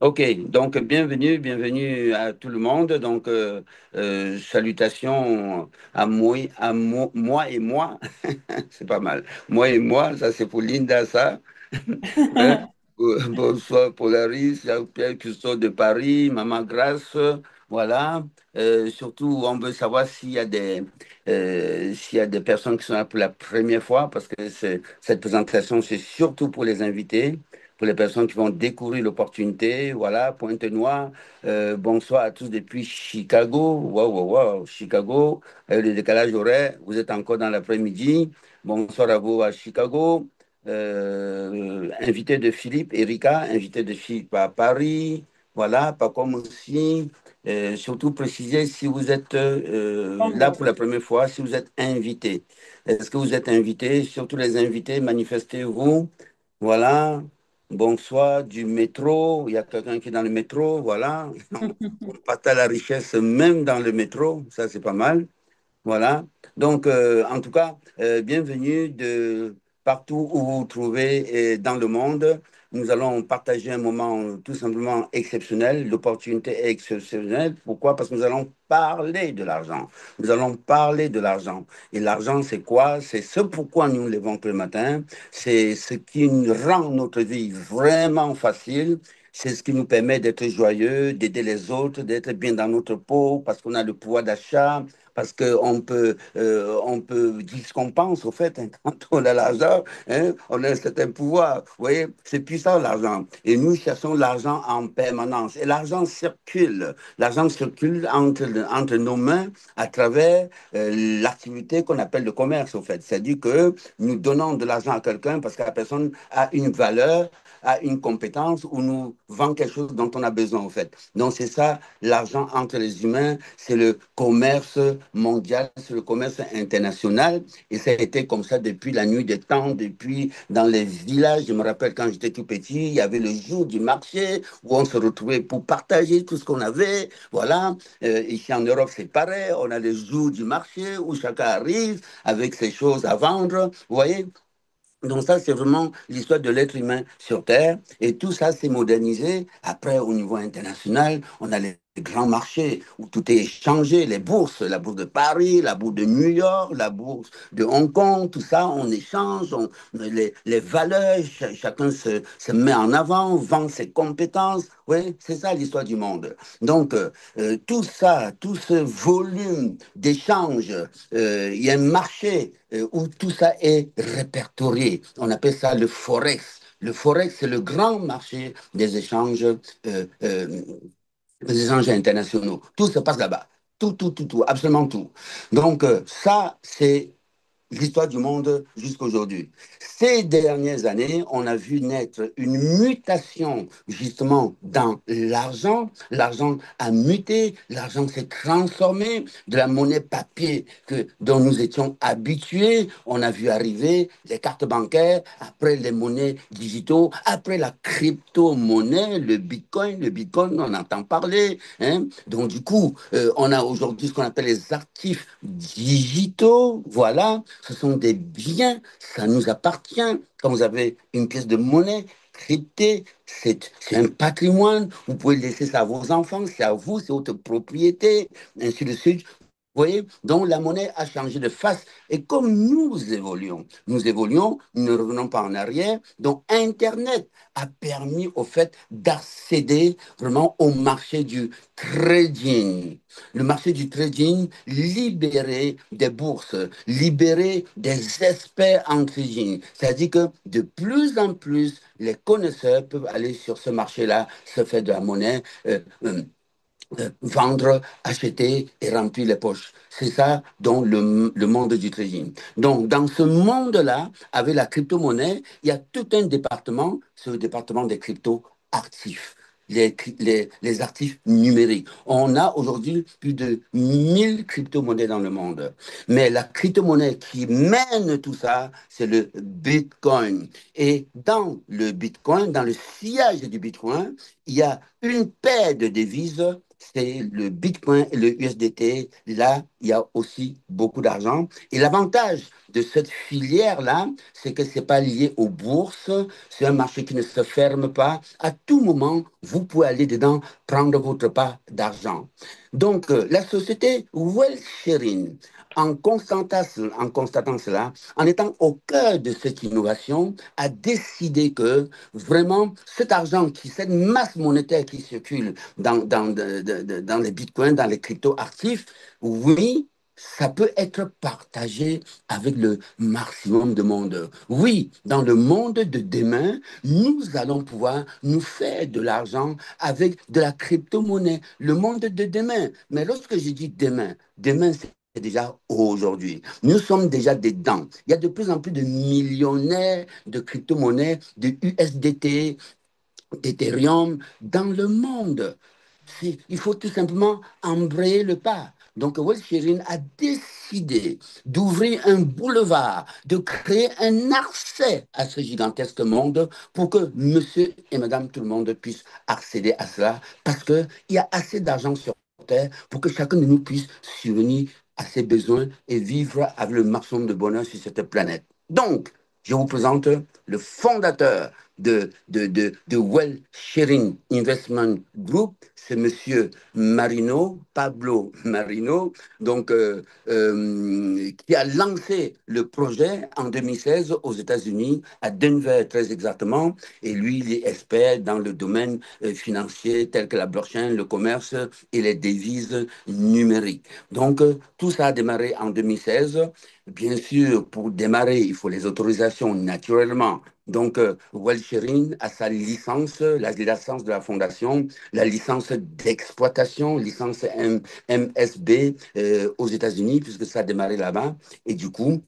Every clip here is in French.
Ok, donc bienvenue à tout le monde. Donc, salutations moi et moi, c'est pas mal. Moi et moi, ça c'est pour Linda, ça. Hein? Bonsoir Polaris, Pierre Custot de Paris, Maman Grace, voilà. Surtout, on veut savoir s'il y a des personnes qui sont là pour la première fois, parce que cette présentation, c'est surtout pour les invités, pour les personnes qui vont découvrir l'opportunité. Voilà, Pointe-Noire. Bonsoir à tous depuis Chicago. Waouh, waouh, waouh, Chicago. Le décalage horaire, vous êtes encore dans l'après-midi. Bonsoir à vous à Chicago. Invité de Philippe, Erika, invité de Philippe à Paris, voilà, pas comme aussi. Surtout préciser si vous êtes là Bonjour. pour la première fois, si vous êtes invité. Est-ce que vous êtes invité? Surtout les invités, manifestez-vous. Voilà. Bonsoir du métro. Il y a quelqu'un qui est dans le métro. Voilà. On partage la richesse même dans le métro. Ça, c'est pas mal. Voilà. Donc, en tout cas, bienvenue de partout où vous vous trouvez dans le monde. Nous allons partager un moment tout simplement exceptionnel. L'opportunité est exceptionnelle. Pourquoi? Parce que nous allons parler de l'argent. Nous allons parler de l'argent. Et l'argent, c'est quoi? C'est ce pourquoi nous nous levons tous le matin. C'est ce qui nous rend notre vie vraiment facile. C'est ce qui nous permet d'être joyeux, d'aider les autres, d'être bien dans notre peau, parce qu'on a le pouvoir d'achat, parce qu'on peut dire ce qu'on pense, au fait, hein, quand on a l'argent, hein, on a un certain pouvoir. Vous voyez, c'est puissant l'argent. Et nous cherchons l'argent en permanence. Et l'argent circule. L'argent circule entre nos mains à travers l'activité qu'on appelle le commerce, au fait. C'est-à-dire que nous donnons de l'argent à quelqu'un parce que la personne a une valeur, a une compétence ou nous vend quelque chose dont on a besoin, en fait. Donc, c'est ça, l'argent entre les humains, c'est le commerce mondial, c'est le commerce international. Et ça a été comme ça depuis la nuit des temps, depuis dans les villages. Je me rappelle quand j'étais tout petit, il y avait le jour du marché où on se retrouvait pour partager tout ce qu'on avait. Voilà. Ici en Europe, c'est pareil. On a le jour du marché où chacun arrive avec ses choses à vendre. Vous voyez? Donc ça, c'est vraiment l'histoire de l'être humain sur Terre. Et tout ça s'est modernisé. Après, au niveau international, on a les grands marchés où tout est échangé, les bourses, la bourse de Paris, la bourse de New York, la bourse de Hong Kong, tout ça, on échange, les valeurs, chacun se met en avant, vend ses compétences. Oui, c'est ça l'histoire du monde. Donc, tout ça, tout ce volume d'échanges, il y a un marché où tout ça est répertorié. On appelle ça le forex. Le forex, c'est le grand marché des échanges internationaux. Tout se passe là-bas. Tout, absolument tout. Donc, ça, c'est l'histoire du monde jusqu'aujourd'hui. Ces dernières années, on a vu naître une mutation justement dans l'argent. L'argent a muté, l'argent s'est transformé de la monnaie papier dont nous étions habitués. On a vu arriver les cartes bancaires, après les monnaies digitaux, après la crypto-monnaie, le Bitcoin. Le Bitcoin, on entend parler. Hein. Donc du coup, on a aujourd'hui ce qu'on appelle les actifs digitaux. Voilà, ce sont des biens, ça nous appartient. Quand vous avez une pièce de monnaie cryptée, c'est un patrimoine. Vous pouvez laisser ça à vos enfants, c'est à vous, c'est votre propriété, ainsi de suite. Vous voyez, donc la monnaie a changé de face. Et comme nous évoluons, nous ne revenons pas en arrière. Donc Internet a permis au fait d'accéder vraiment au marché du trading. Le marché du trading libéré des bourses, libéré des experts en trading. C'est-à-dire que de plus en plus, les connaisseurs peuvent aller sur ce marché-là, se faire de la monnaie. Vendre, acheter et remplir les poches. C'est ça dans le monde du trading. Donc, dans ce monde-là, avec la crypto-monnaie, il y a tout un département, c'est le département des crypto-actifs. Les actifs numériques. On a aujourd'hui plus de 1000 crypto-monnaies dans le monde. Mais la crypto-monnaie qui mène tout ça, c'est le Bitcoin. Et dans le Bitcoin, dans le sillage du Bitcoin, il y a une paire de devises c'est le Bitcoin et le USDT. Là, il y a aussi beaucoup d'argent. Et l'avantage de cette filière-là, c'est que ce n'est pas lié aux bourses. C'est un marché qui ne se ferme pas. À tout moment, vous pouvez aller dedans, prendre votre part d'argent. Donc, la société Wealth Sharing, en constatant cela, en étant au cœur de cette innovation, a décidé que vraiment cet argent, cette masse monétaire qui circule dans les bitcoins, dans les crypto-actifs, oui, ça peut être partagé avec le maximum de monde. Oui, dans le monde de demain, nous allons pouvoir nous faire de l'argent avec de la crypto-monnaie. Le monde de demain. Mais lorsque je dis demain, demain, c'est déjà aujourd'hui. Nous sommes déjà dedans. Il y a de plus en plus de millionnaires de crypto-monnaies, de USDT, d'Ethereum dans le monde. Il faut tout simplement embrayer le pas. Donc, Wealth Sharing a décidé d'ouvrir un boulevard, de créer un accès à ce gigantesque monde pour que monsieur et madame tout le monde puissent accéder à cela parce qu'il y a assez d'argent sur Terre pour que chacun de nous puisse subvenir à ses besoins et vivre avec le maximum de bonheur sur cette planète. Donc, je vous présente le fondateur de Well Sharing Investment Group, c'est Monsieur Marino, Pablo Marino, donc, qui a lancé le projet en 2016 aux États-Unis, à Denver très exactement, et lui, il est expert dans le domaine financier tel que la blockchain, le commerce et les devises numériques. Donc, tout ça a démarré en 2016. Bien sûr, pour démarrer, il faut les autorisations naturellement. Donc, Wealth Sharing a sa licence, la licence de la fondation, la licence d'exploitation, licence MSB aux États-Unis, puisque ça a démarré là-bas. Et du coup,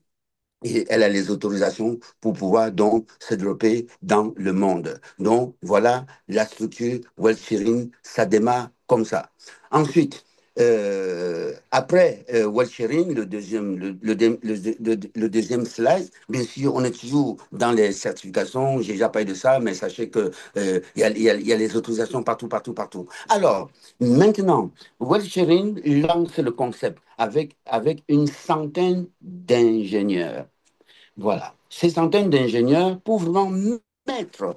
et elle a les autorisations pour pouvoir donc se développer dans le monde. Donc, voilà la structure Wealth Sharing, ça démarre comme ça. Ensuite, après Wealth Sharing, le deuxième slide, bien sûr, on est toujours dans les certifications, j'ai déjà parlé de ça, mais sachez que il y a les autorisations partout, partout, partout. Alors, maintenant, Wealth Sharing lance le concept avec une centaine d'ingénieurs. Voilà. Ces centaines d'ingénieurs pour vraiment mettre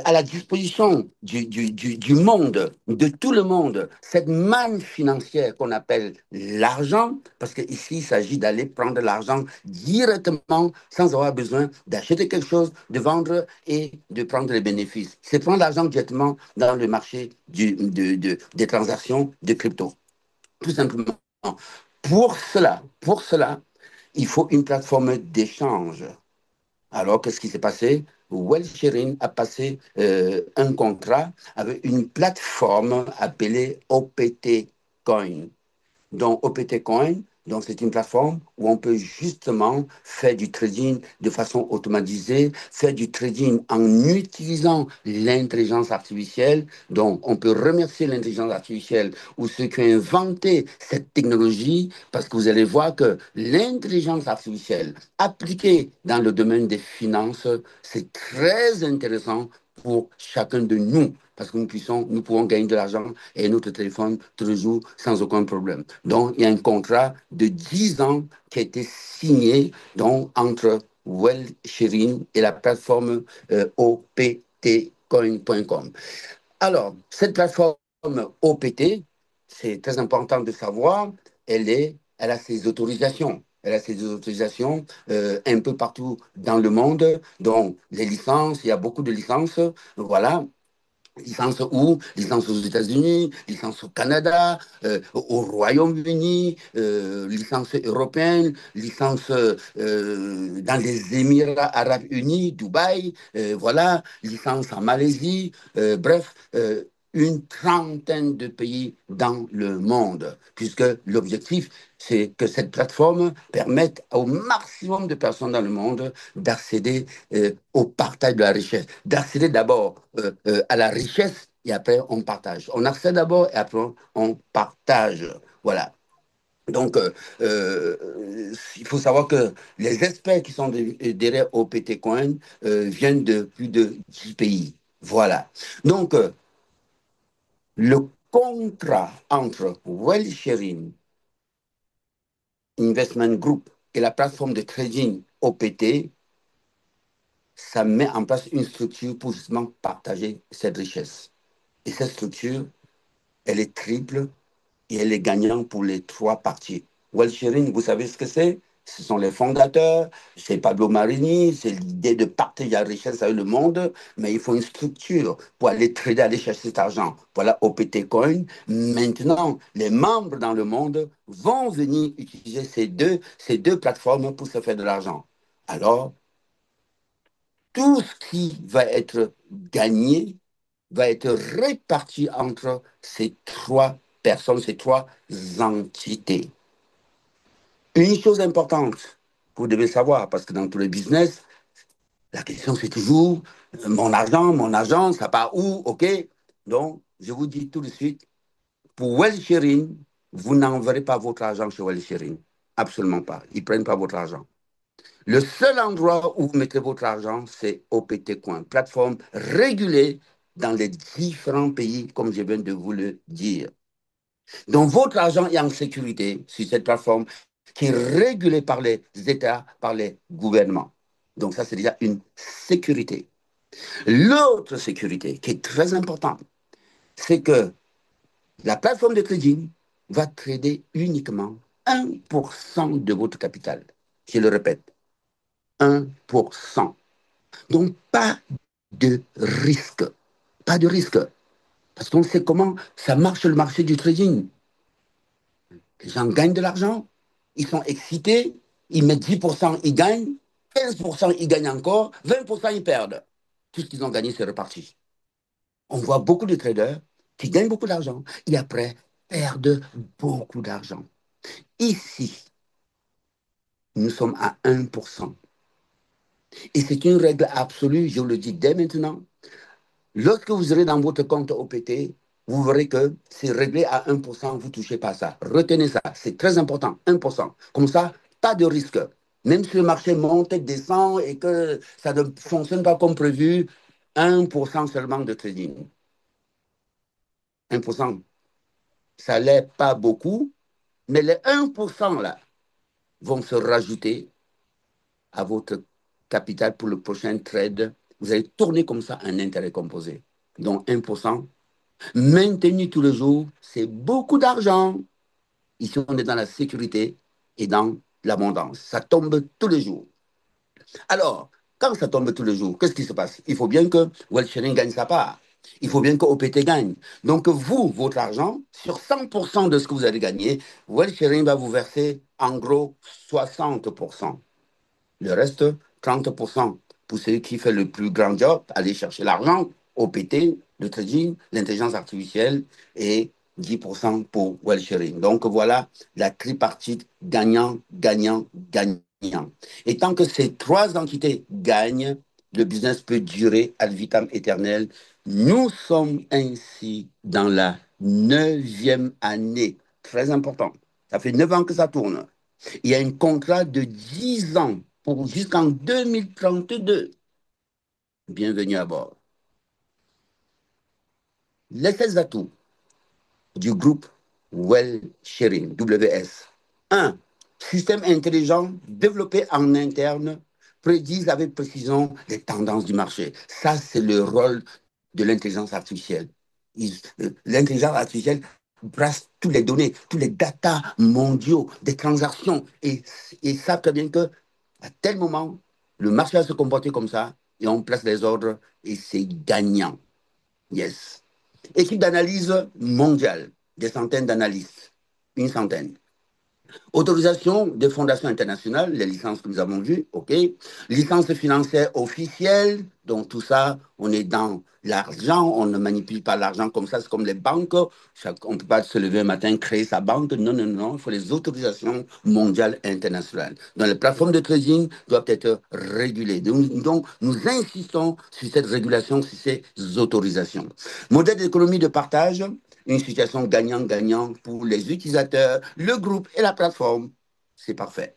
à la disposition du monde, de tout le monde, cette manne financière qu'on appelle l'argent, parce qu'ici, il s'agit d'aller prendre l'argent directement sans avoir besoin d'acheter quelque chose, de vendre et de prendre les bénéfices. C'est prendre l'argent directement dans le marché des transactions de crypto. Tout simplement. Pour cela, il faut une plateforme d'échange. Alors, qu'est-ce qui s'est passé? Wealth Sharing a passé un contrat avec une plateforme appelée OPT Coin. Donc, OPT Coin, donc c'est une plateforme où on peut justement faire du trading de façon automatisée, faire du trading en utilisant l'intelligence artificielle. Donc, on peut remercier l'intelligence artificielle ou ceux qui ont inventé cette technologie parce que vous allez voir que l'intelligence artificielle appliquée dans le domaine des finances, c'est très intéressant pour chacun de nous parce que nous pouvons gagner de l'argent et notre téléphone tous les jours sans aucun problème. Donc, il y a un contrat de 10 ans qui a été signé donc, entre Well Sharing et la plateforme optcoin.com. Alors, cette plateforme OPT, c'est très important de savoir, elle a ses autorisations. Elle a ses autorisations un peu partout dans le monde. Donc, les licences, il y a beaucoup de licences. Voilà, licence où? Licence aux États-Unis, licence au Canada, au Royaume-Uni, licence européenne, licence dans les Émirats arabes unis, Dubaï, voilà, licence en Malaisie, bref, une trentaine de pays dans le monde, puisque l'objectif, c'est que cette plateforme permette au maximum de personnes dans le monde d'accéder au partage de la richesse, d'accéder d'abord à la richesse et après on partage. On accède d'abord et après on partage. Voilà. Donc, il faut savoir que les experts qui sont derrière OPT Coin viennent de plus de 10 pays. Voilà. Donc, le contrat entre Wealth Sharing Investment Group et la plateforme de trading OPT, ça met en place une structure pour justement partager cette richesse. Et cette structure, elle est triple et elle est gagnante pour les trois parties. Wealth Sharing, vous savez ce que c'est? Ce sont les fondateurs, c'est Pablo Marini, c'est l'idée de partager la richesse avec le monde, mais il faut une structure pour aller trader, aller chercher cet argent. Voilà OPT Coin. Maintenant, les membres dans le monde vont venir utiliser ces deux plateformes pour se faire de l'argent. Alors, tout ce qui va être gagné va être réparti entre ces trois personnes, ces trois entités. Une chose importante que vous devez savoir, parce que dans tous les business, la question c'est toujours mon argent, ça part où, ok? Donc, je vous dis tout de suite, pour Wealth Sharing, vous n'enverrez pas votre argent chez Wealth Sharing. Absolument pas. Ils ne prennent pas votre argent. Le seul endroit où vous mettez votre argent, c'est OPT Coin, plateforme régulée dans les différents pays, comme je viens de vous le dire. Donc, votre argent est en sécurité sur cette plateforme qui est régulée par les États, par les gouvernements. Donc, ça, c'est déjà une sécurité. L'autre sécurité, qui est très importante, c'est que la plateforme de trading va trader uniquement 1% de votre capital. Je le répète, 1%. Donc, pas de risque. Pas de risque. Parce qu'on sait comment ça marche le marché du trading. Les gens gagnent de l'argent, ils sont excités, ils mettent 10%, ils gagnent, 15%, ils gagnent encore, 20%, ils perdent. Tout ce qu'ils ont gagné, c'est reparti. On voit beaucoup de traders qui gagnent beaucoup d'argent et après perdent beaucoup d'argent. Ici, nous sommes à 1%. Et c'est une règle absolue, je le dis dès maintenant. Lorsque vous serez dans votre compte OPT, vous verrez que c'est réglé à 1%, vous ne touchez pas ça. Retenez ça, c'est très important, 1%. Comme ça, pas de risque. Même si le marché monte et descend et que ça ne fonctionne pas comme prévu, 1% seulement de trading. 1%, ça ne l'est pas beaucoup, mais les 1% là vont se rajouter à votre capital pour le prochain trade. Vous allez tourner comme ça un intérêt composé. Donc 1%. Maintenu tous les jours, c'est beaucoup d'argent. Ici, on est dans la sécurité et dans l'abondance. Ça tombe tous les jours. Alors, quand ça tombe tous les jours, qu'est-ce qui se passe? Il faut bien que Wealth Sharing gagne sa part. Il faut bien que OPT gagne. Donc, vous, votre argent, sur 100% de ce que vous allez gagner, Wealth Sharing va vous verser en gros 60%. Le reste, 30% pour celui qui fait le plus grand job, aller chercher l'argent, OPT, le trading, l'intelligence artificielle et 10% pour wealth sharing. Donc voilà la tripartite gagnant, gagnant, gagnant. Et tant que ces trois entités gagnent, le business peut durer ad vitam aeternel. Nous sommes ainsi dans la neuvième année. Très important. Ça fait 9 ans que ça tourne. Il y a un contrat de 10 ans pour jusqu'en 2032. Bienvenue à bord. Les 16 atouts du groupe Well Sharing, WS. 1. Système intelligent développé en interne prédisent avec précision les tendances du marché. Ça, c'est le rôle de l'intelligence artificielle. L'intelligence artificielle brasse toutes les données, tous les datas mondiaux des transactions et savent très bien que à tel moment, le marché va se comporter comme ça et on place les ordres et c'est gagnant. Yes. Équipe d'analyse mondiale, des centaines d'analystes, une centaine. Autorisation des fondations internationales, les licences que nous avons vues, OK. Licence financière officielle, donc tout ça, on est dans l'argent, on ne manipule pas l'argent comme ça, c'est comme les banques. On ne peut pas se lever un matin, créer sa banque. Non, non, non, il faut les autorisations mondiales internationales. Donc les plateformes de trading doivent être régulées. Donc nous insistons sur cette régulation, sur ces autorisations. Modèle d'économie de partage, une situation gagnant-gagnant pour les utilisateurs, le groupe et la plateforme. C'est parfait.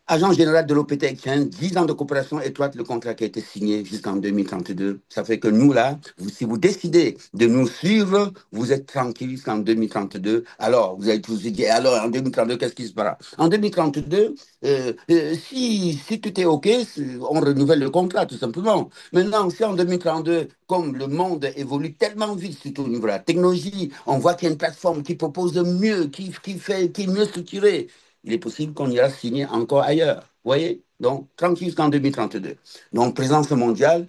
Agent général de l'OPT Exchange, 10 ans de coopération étroite, le contrat qui a été signé jusqu'en 2032. Ça fait que nous, là, si vous décidez de nous suivre, vous êtes tranquille jusqu'en 2032. Alors, vous allez tous vous dire, alors, en 2032, qu'est-ce qui se passera? En 2032, si tout est OK, on renouvelle le contrat, tout simplement. Maintenant, si en 2032, comme le monde évolue tellement vite, surtout au niveau de la technologie, on voit qu'il y a une plateforme qui propose de mieux, qui est mieux structurée, il est possible qu'on ira signer encore ailleurs. Vous voyez? Donc, tranquille jusqu'en 2032. Donc, présence mondiale,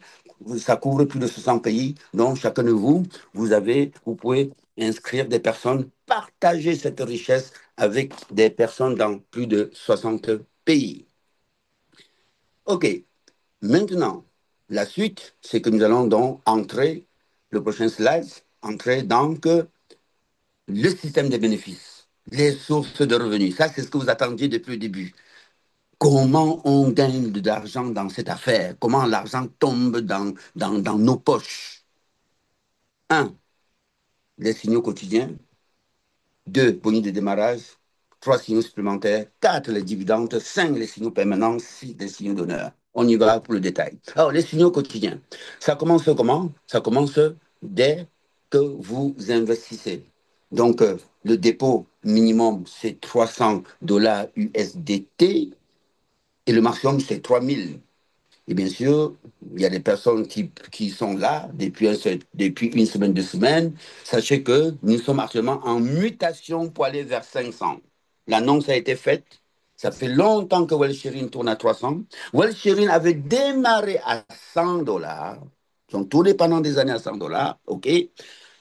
ça couvre plus de 60 pays. Donc, chacun de vous, vous pouvez inscrire des personnes, partager cette richesse avec des personnes dans plus de 60 pays. OK. Maintenant, la suite, c'est que nous allons donc entrer, le prochain slide, entrer donc le système des bénéfices, les sources de revenus. Ça, c'est ce que vous attendiez depuis le début. Comment on gagne de l'argent dans cette affaire? Comment l'argent tombe dans nos poches? Un, les signaux quotidiens. Deux, bonus de démarrage. Trois, signaux supplémentaires. Quatre, les dividendes. Cinq, les signaux permanents. Six, les signaux d'honneur. On y va pour le détail. Alors, les signaux quotidiens. Ça commence comment? Ça commence dès que vous investissez. Donc, le dépôt minimum, c'est 300 dollars USDT et le maximum, c'est 3000. Et bien sûr, il y a des personnes qui sont là depuis une semaine, 2 semaines. Sachez que nous sommes actuellement en mutation pour aller vers 500. L'annonce a été faite. Ça fait longtemps que Wellsherin tourne à 300. Wellsherin avait démarré à 100 dollars. Ils sont tous dépendants des années à 100 dollars. OK.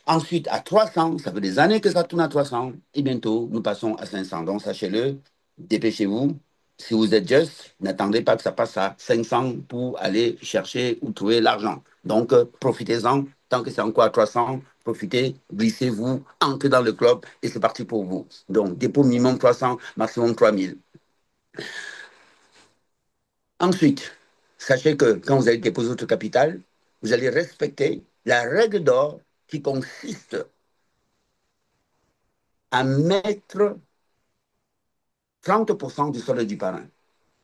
Ensuite, à 300, ça fait des années que ça tourne à 300. Et bientôt, nous passons à 500. Donc, sachez-le, dépêchez-vous. Si vous êtes juste, n'attendez pas que ça passe à 500 pour aller chercher ou trouver l'argent. Donc, profitez-en. Tant que c'est encore à 300, profitez, glissez-vous, entrez dans le club et c'est parti pour vous. Donc, dépôt minimum 300, maximum 3000. Ensuite, sachez que quand vous allez déposer votre capital, vous allez respecter la règle d'or qui consiste à mettre 30% du solde du parrain.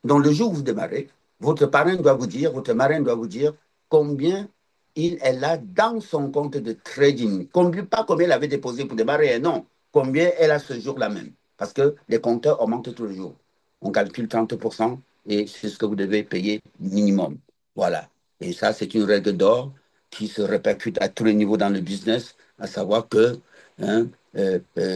Donc, le jour où vous démarrez, votre parrain doit vous dire, votre marin doit vous dire combien il est là dans son compte de trading. Combien, pas combien il avait déposé pour démarrer, non. Combien elle a ce jour-là même. Parce que les compteurs augmentent tous les jours. On calcule 30% et c'est ce que vous devez payer minimum. Voilà. Et ça, c'est une règle d'or qui se répercute à tous les niveaux dans le business, à savoir que hein,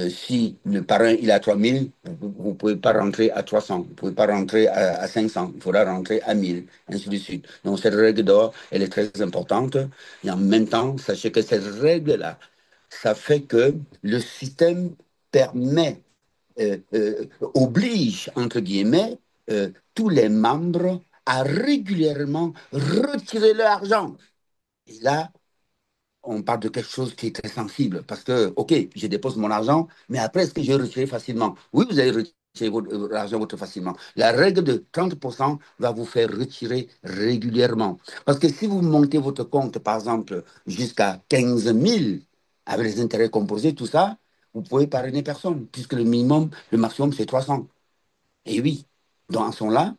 si le parrain il est à 3000, vous ne pouvez pas rentrer à 300, vous ne pouvez pas rentrer à 500, il faudra rentrer à 1000, ainsi de suite. Donc cette règle d'or, elle est très importante. Et en même temps, sachez que cette règle-là, ça fait que le système permet, oblige, entre guillemets, tous les membres à régulièrement retirer leur argent. Et là, on parle de quelque chose qui est très sensible parce que, OK, je dépose mon argent, mais après, est-ce que je vais retirer facilement? Oui, vous allez retirer votre argent votre facilement. La règle de 30% va vous faire retirer régulièrement. Parce que si vous montez votre compte, par exemple, jusqu'à 15 000, avec les intérêts composés, tout ça, vous pouvez parrainer personne, puisque le minimum, le maximum, c'est 300. Et oui, dans ce là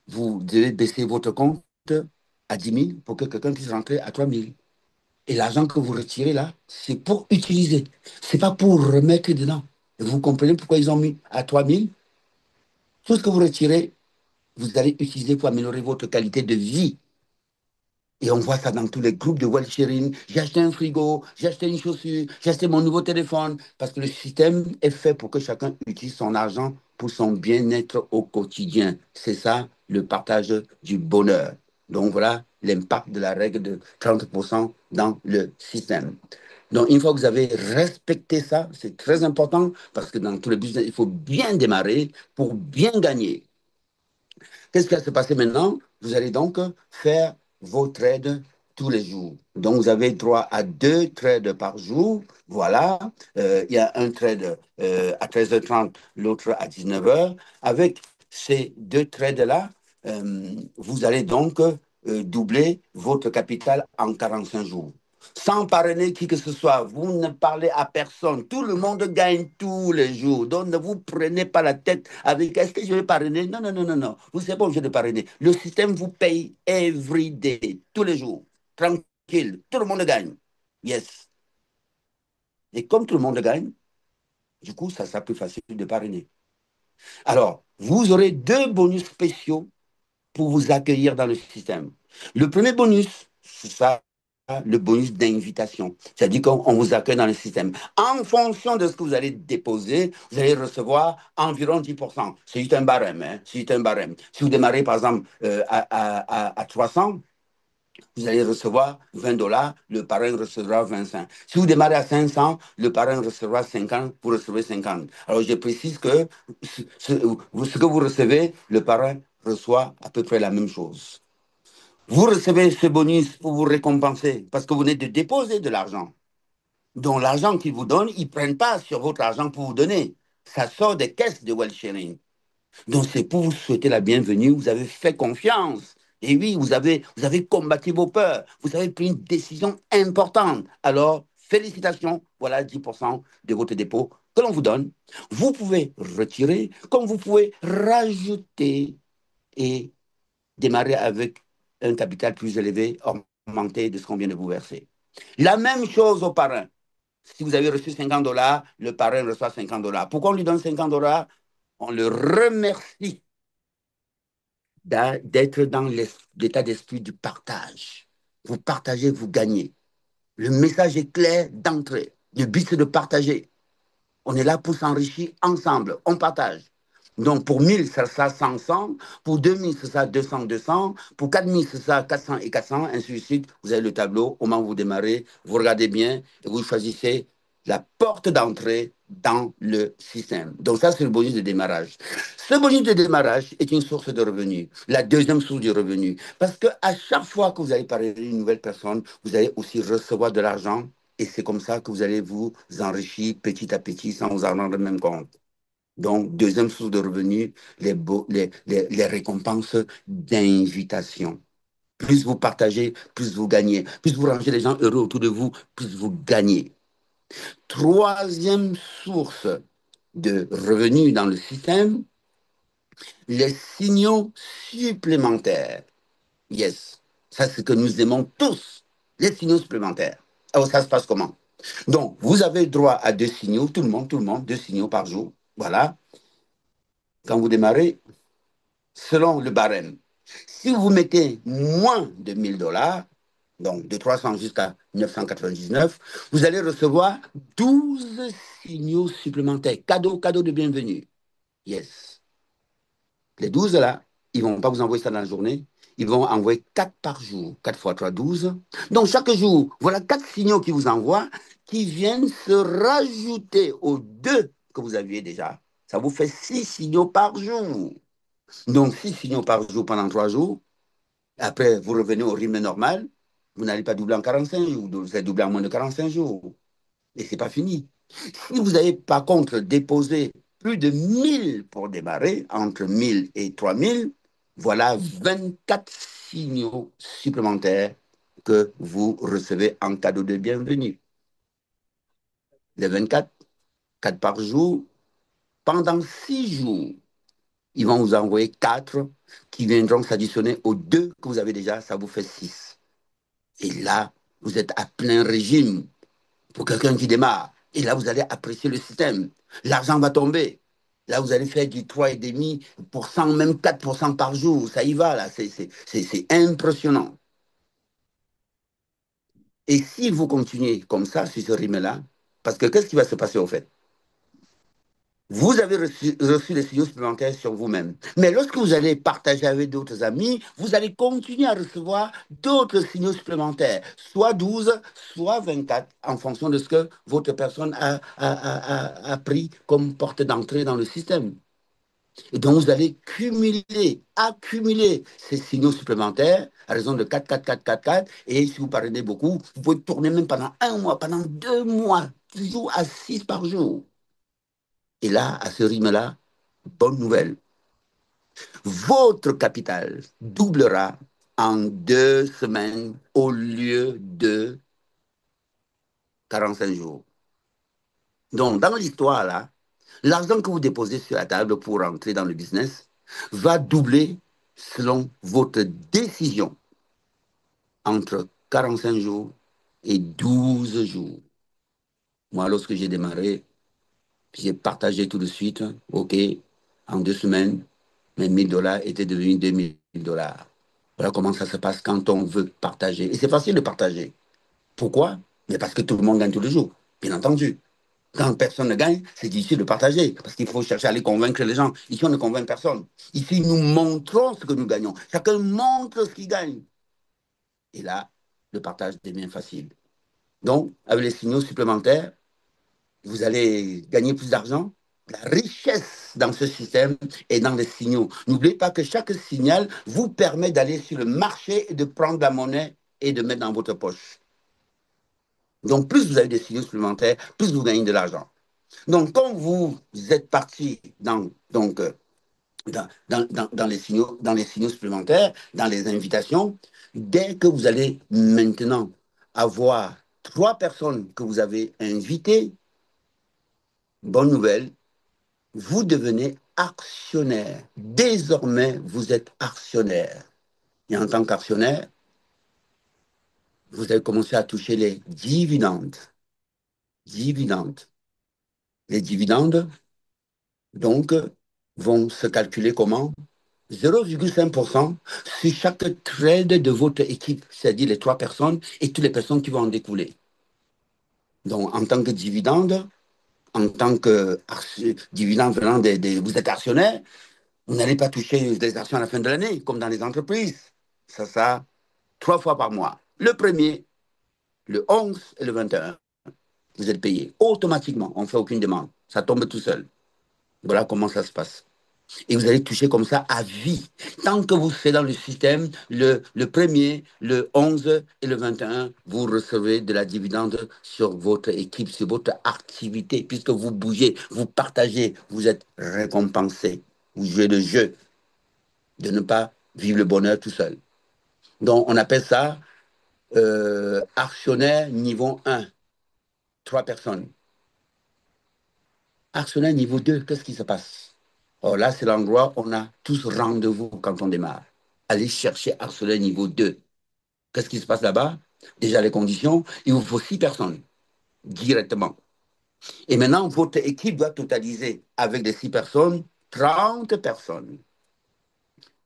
vous devez baisser votre compte à 10 000 pour que quelqu'un puisse rentrer à 3 000. Et l'argent que vous retirez là, c'est pour utiliser. C'est pas pour remettre dedans. Et vous comprenez pourquoi ils ont mis à 3000? Tout ce que vous retirez, vous allez utiliser pour améliorer votre qualité de vie. Et on voit ça dans tous les groupes de wealth sharing. J'ai acheté un frigo, j'ai acheté une chaussure, j'ai acheté mon nouveau téléphone. Parce que le système est fait pour que chacun utilise son argent pour son bien-être au quotidien. C'est ça le partage du bonheur. Donc voilà l'impact de la règle de 30% dans le système. Donc une fois que vous avez respecté ça, c'est très important parce que dans tous les business, il faut bien démarrer pour bien gagner. Qu'est-ce qui va se passer maintenant? Vous allez donc faire vos trades tous les jours. Donc, vous avez droit à 2 trades par jour. Voilà. Il y a un trade à 13h30, l'autre à 19h. Avec ces 2 trades-là, vous allez donc doubler votre capital en 45 jours. sans parrainer qui que ce soit. Vous ne parlez à personne. Tout le monde gagne tous les jours. Donc ne vous prenez pas la tête avec est-ce que je vais parrainer? Non, non, non, non, non. Vous savez pas obligé de parrainer. Le système vous paye every day, tous les jours. Tranquille. Tout le monde gagne. Yes. Et comme tout le monde gagne, du coup, ça sera plus facile de parrainer. Alors, vous aurez deux bonus spéciaux pour vous accueillir dans le système. Le premier bonus, c'est ça, le bonus d'invitation. C'est-à-dire qu'on vous accueille dans le système. En fonction de ce que vous allez déposer, vous allez recevoir environ 10%. C'est juste un barème. Hein, c'est juste un barème. Si vous démarrez, par exemple, à 300, vous allez recevoir 20 dollars, le parrain recevra 25. Si vous démarrez à 500, le parrain recevra 50, vous recevez 50. Alors, je précise que ce que vous recevez, le parrain reçoit à peu près la même chose. Vous recevez ce bonus pour vous récompenser parce que vous venez de déposer de l'argent. Donc, l'argent qu'ils vous donnent, ils ne prennent pas sur votre argent pour vous donner. Ça sort des caisses de wealth sharing. Donc, c'est pour vous souhaiter la bienvenue. Vous avez fait confiance. Et oui, vous avez combattu vos peurs. Vous avez pris une décision importante. Alors, félicitations. Voilà 10% de votre dépôt que l'on vous donne. Vous pouvez retirer comme vous pouvez rajouter et démarrer avec un capital plus élevé, augmenté de ce qu'on vient de vous verser. La même chose au parrain. Si vous avez reçu 50 dollars, le parrain reçoit 50 dollars. Pourquoi on lui donne 50 dollars? On le remercie d'être dans l'état d'esprit du partage. Vous partagez, vous gagnez. Le message est clair d'entrée. Le but, c'est de partager. On est là pour s'enrichir ensemble. On partage. Donc, pour 1000, ça sera 100. Pour 2000, ce sera 200. Pour 4000, ce sera 400 et 400. Ainsi de suite. Vous avez le tableau. Au moment où vous démarrez, vous regardez bien et vous choisissez la porte d'entrée dans le système. Donc, ça, c'est le bonus de démarrage. Ce bonus de démarrage est une source de revenus. La deuxième source de revenus. Parce qu'à chaque fois que vous allez parler d'une nouvelle personne, vous allez aussi recevoir de l'argent et c'est comme ça que vous allez vous enrichir petit à petit sans vous en rendre même compte. Donc, deuxième source de revenus, les récompenses d'invitation. Plus vous partagez, plus vous gagnez. Plus vous rangez les gens heureux autour de vous, plus vous gagnez. Troisième source de revenus dans le système, les signaux supplémentaires. Yes, ça c'est ce que nous aimons tous, les signaux supplémentaires. Alors ça se passe comment? Donc, vous avez droit à deux signaux, tout le monde, deux signaux par jour. Voilà, quand vous démarrez, selon le barème. Si vous mettez moins de 1000 dollars, donc de 300 jusqu'à 999, vous allez recevoir 12 signaux supplémentaires. Cadeau, cadeau de bienvenue. Yes. Les 12 là, ils ne vont pas vous envoyer ça dans la journée. Ils vont envoyer 4 par jour. 4 fois 3, 12. Donc, chaque jour, voilà 4 signaux qu'ils vous envoient qui viennent se rajouter aux 2 que vous aviez déjà. Ça vous fait 6 signaux par jour. Donc, 6 signaux par jour pendant 3 jours. Après, vous revenez au rythme normal. Vous n'allez pas doubler en 45 jours. Vous allez doubler en moins de 45 jours. Et ce n'est pas fini. Si vous avez par contre déposé plus de 1000 pour démarrer, entre 1000 et 3000, voilà 24 signaux supplémentaires que vous recevez en cadeau de bienvenue. Les 24, 4 par jour, pendant 6 jours, ils vont vous envoyer 4 qui viendront s'additionner aux 2 que vous avez déjà, ça vous fait 6. Et là, vous êtes à plein régime pour quelqu'un qui démarre. Et là, vous allez apprécier le système. L'argent va tomber. Là, vous allez faire du 3,5%, même 4% par jour. Ça y va, là. C'est impressionnant. Et si vous continuez comme ça, sur ce rythme-là, parce que qu'est-ce qui va se passer au fait? Vous avez reçu des signaux supplémentaires sur vous-même. Mais lorsque vous allez partager avec d'autres amis, vous allez continuer à recevoir d'autres signaux supplémentaires, soit 12, soit 24, en fonction de ce que votre personne a pris comme porte d'entrée dans le système. Et donc, vous allez accumuler ces signaux supplémentaires à raison de 4, 4, 4, 4, 4. Et si vous parvenez beaucoup, vous pouvez tourner même pendant un mois, pendant 2 mois, toujours à 6 par jour. Et là, à ce rythme-là, bonne nouvelle, votre capital doublera en 2 semaines au lieu de 45 jours. Donc, dans l'histoire, là, l'argent que vous déposez sur la table pour entrer dans le business va doubler selon votre décision entre 45 jours et 12 jours. Moi, lorsque j'ai démarré, j'ai partagé tout de suite. OK, en 2 semaines, mes 1000 $ étaient devenus 2000 $. Voilà comment ça se passe quand on veut partager. Et c'est facile de partager. Pourquoi? Mais parce que tout le monde gagne tous les jours, bien entendu. Quand personne ne gagne, c'est difficile de partager, parce qu'il faut chercher à aller convaincre les gens. Ici, on ne convainc personne. Ici, nous montrons ce que nous gagnons. Chacun montre ce qu'il gagne. Et là, le partage devient facile. Donc, avec les signaux supplémentaires, vous allez gagner plus d'argent. La richesse dans ce système est dans les signaux. N'oubliez pas que chaque signal vous permet d'aller sur le marché et de prendre la monnaie et de mettre dans votre poche. Donc, plus vous avez des signaux supplémentaires, plus vous gagnez de l'argent. Donc, quand vous êtes parti dans les signaux supplémentaires, dans les invitations, dès que vous allez maintenant avoir 3 personnes que vous avez invitées, bonne nouvelle, vous devenez actionnaire. Désormais, vous êtes actionnaire. Et en tant qu'actionnaire, vous allez commencer à toucher les dividendes. Dividendes. Les dividendes, donc, vont se calculer comment? 0,5% sur chaque trade de votre équipe, c'est-à-dire les 3 personnes et toutes les personnes qui vont en découler. Donc, en tant que dividende, en tant que dividende venant vous êtes actionnaire, vous n'allez pas toucher des actions à la fin de l'année, comme dans les entreprises. Ça, 3 fois par mois. Le premier, le 11 et le 21. Vous êtes payé automatiquement. On ne fait aucune demande. Ça tombe tout seul. Voilà comment ça se passe. Et vous allez toucher comme ça à vie. Tant que vous serez dans le système, le premier, le 11 et le 21, vous recevez de la dividende sur votre équipe, sur votre activité, puisque vous bougez, vous partagez, vous êtes récompensé. Vous jouez le jeu de ne pas vivre le bonheur tout seul. Donc, on appelle ça actionnaire niveau 1, 3 personnes. Actionnaire niveau 2, qu'est-ce qui se passe? Oh, là, c'est l'endroit où on a tous rendez-vous quand on démarre. Allez chercher actionnaire niveau 2. Qu'est-ce qui se passe là-bas? Déjà, les conditions, il vous faut 6 personnes directement. Et maintenant, votre équipe doit totaliser avec les 6 personnes 30 personnes.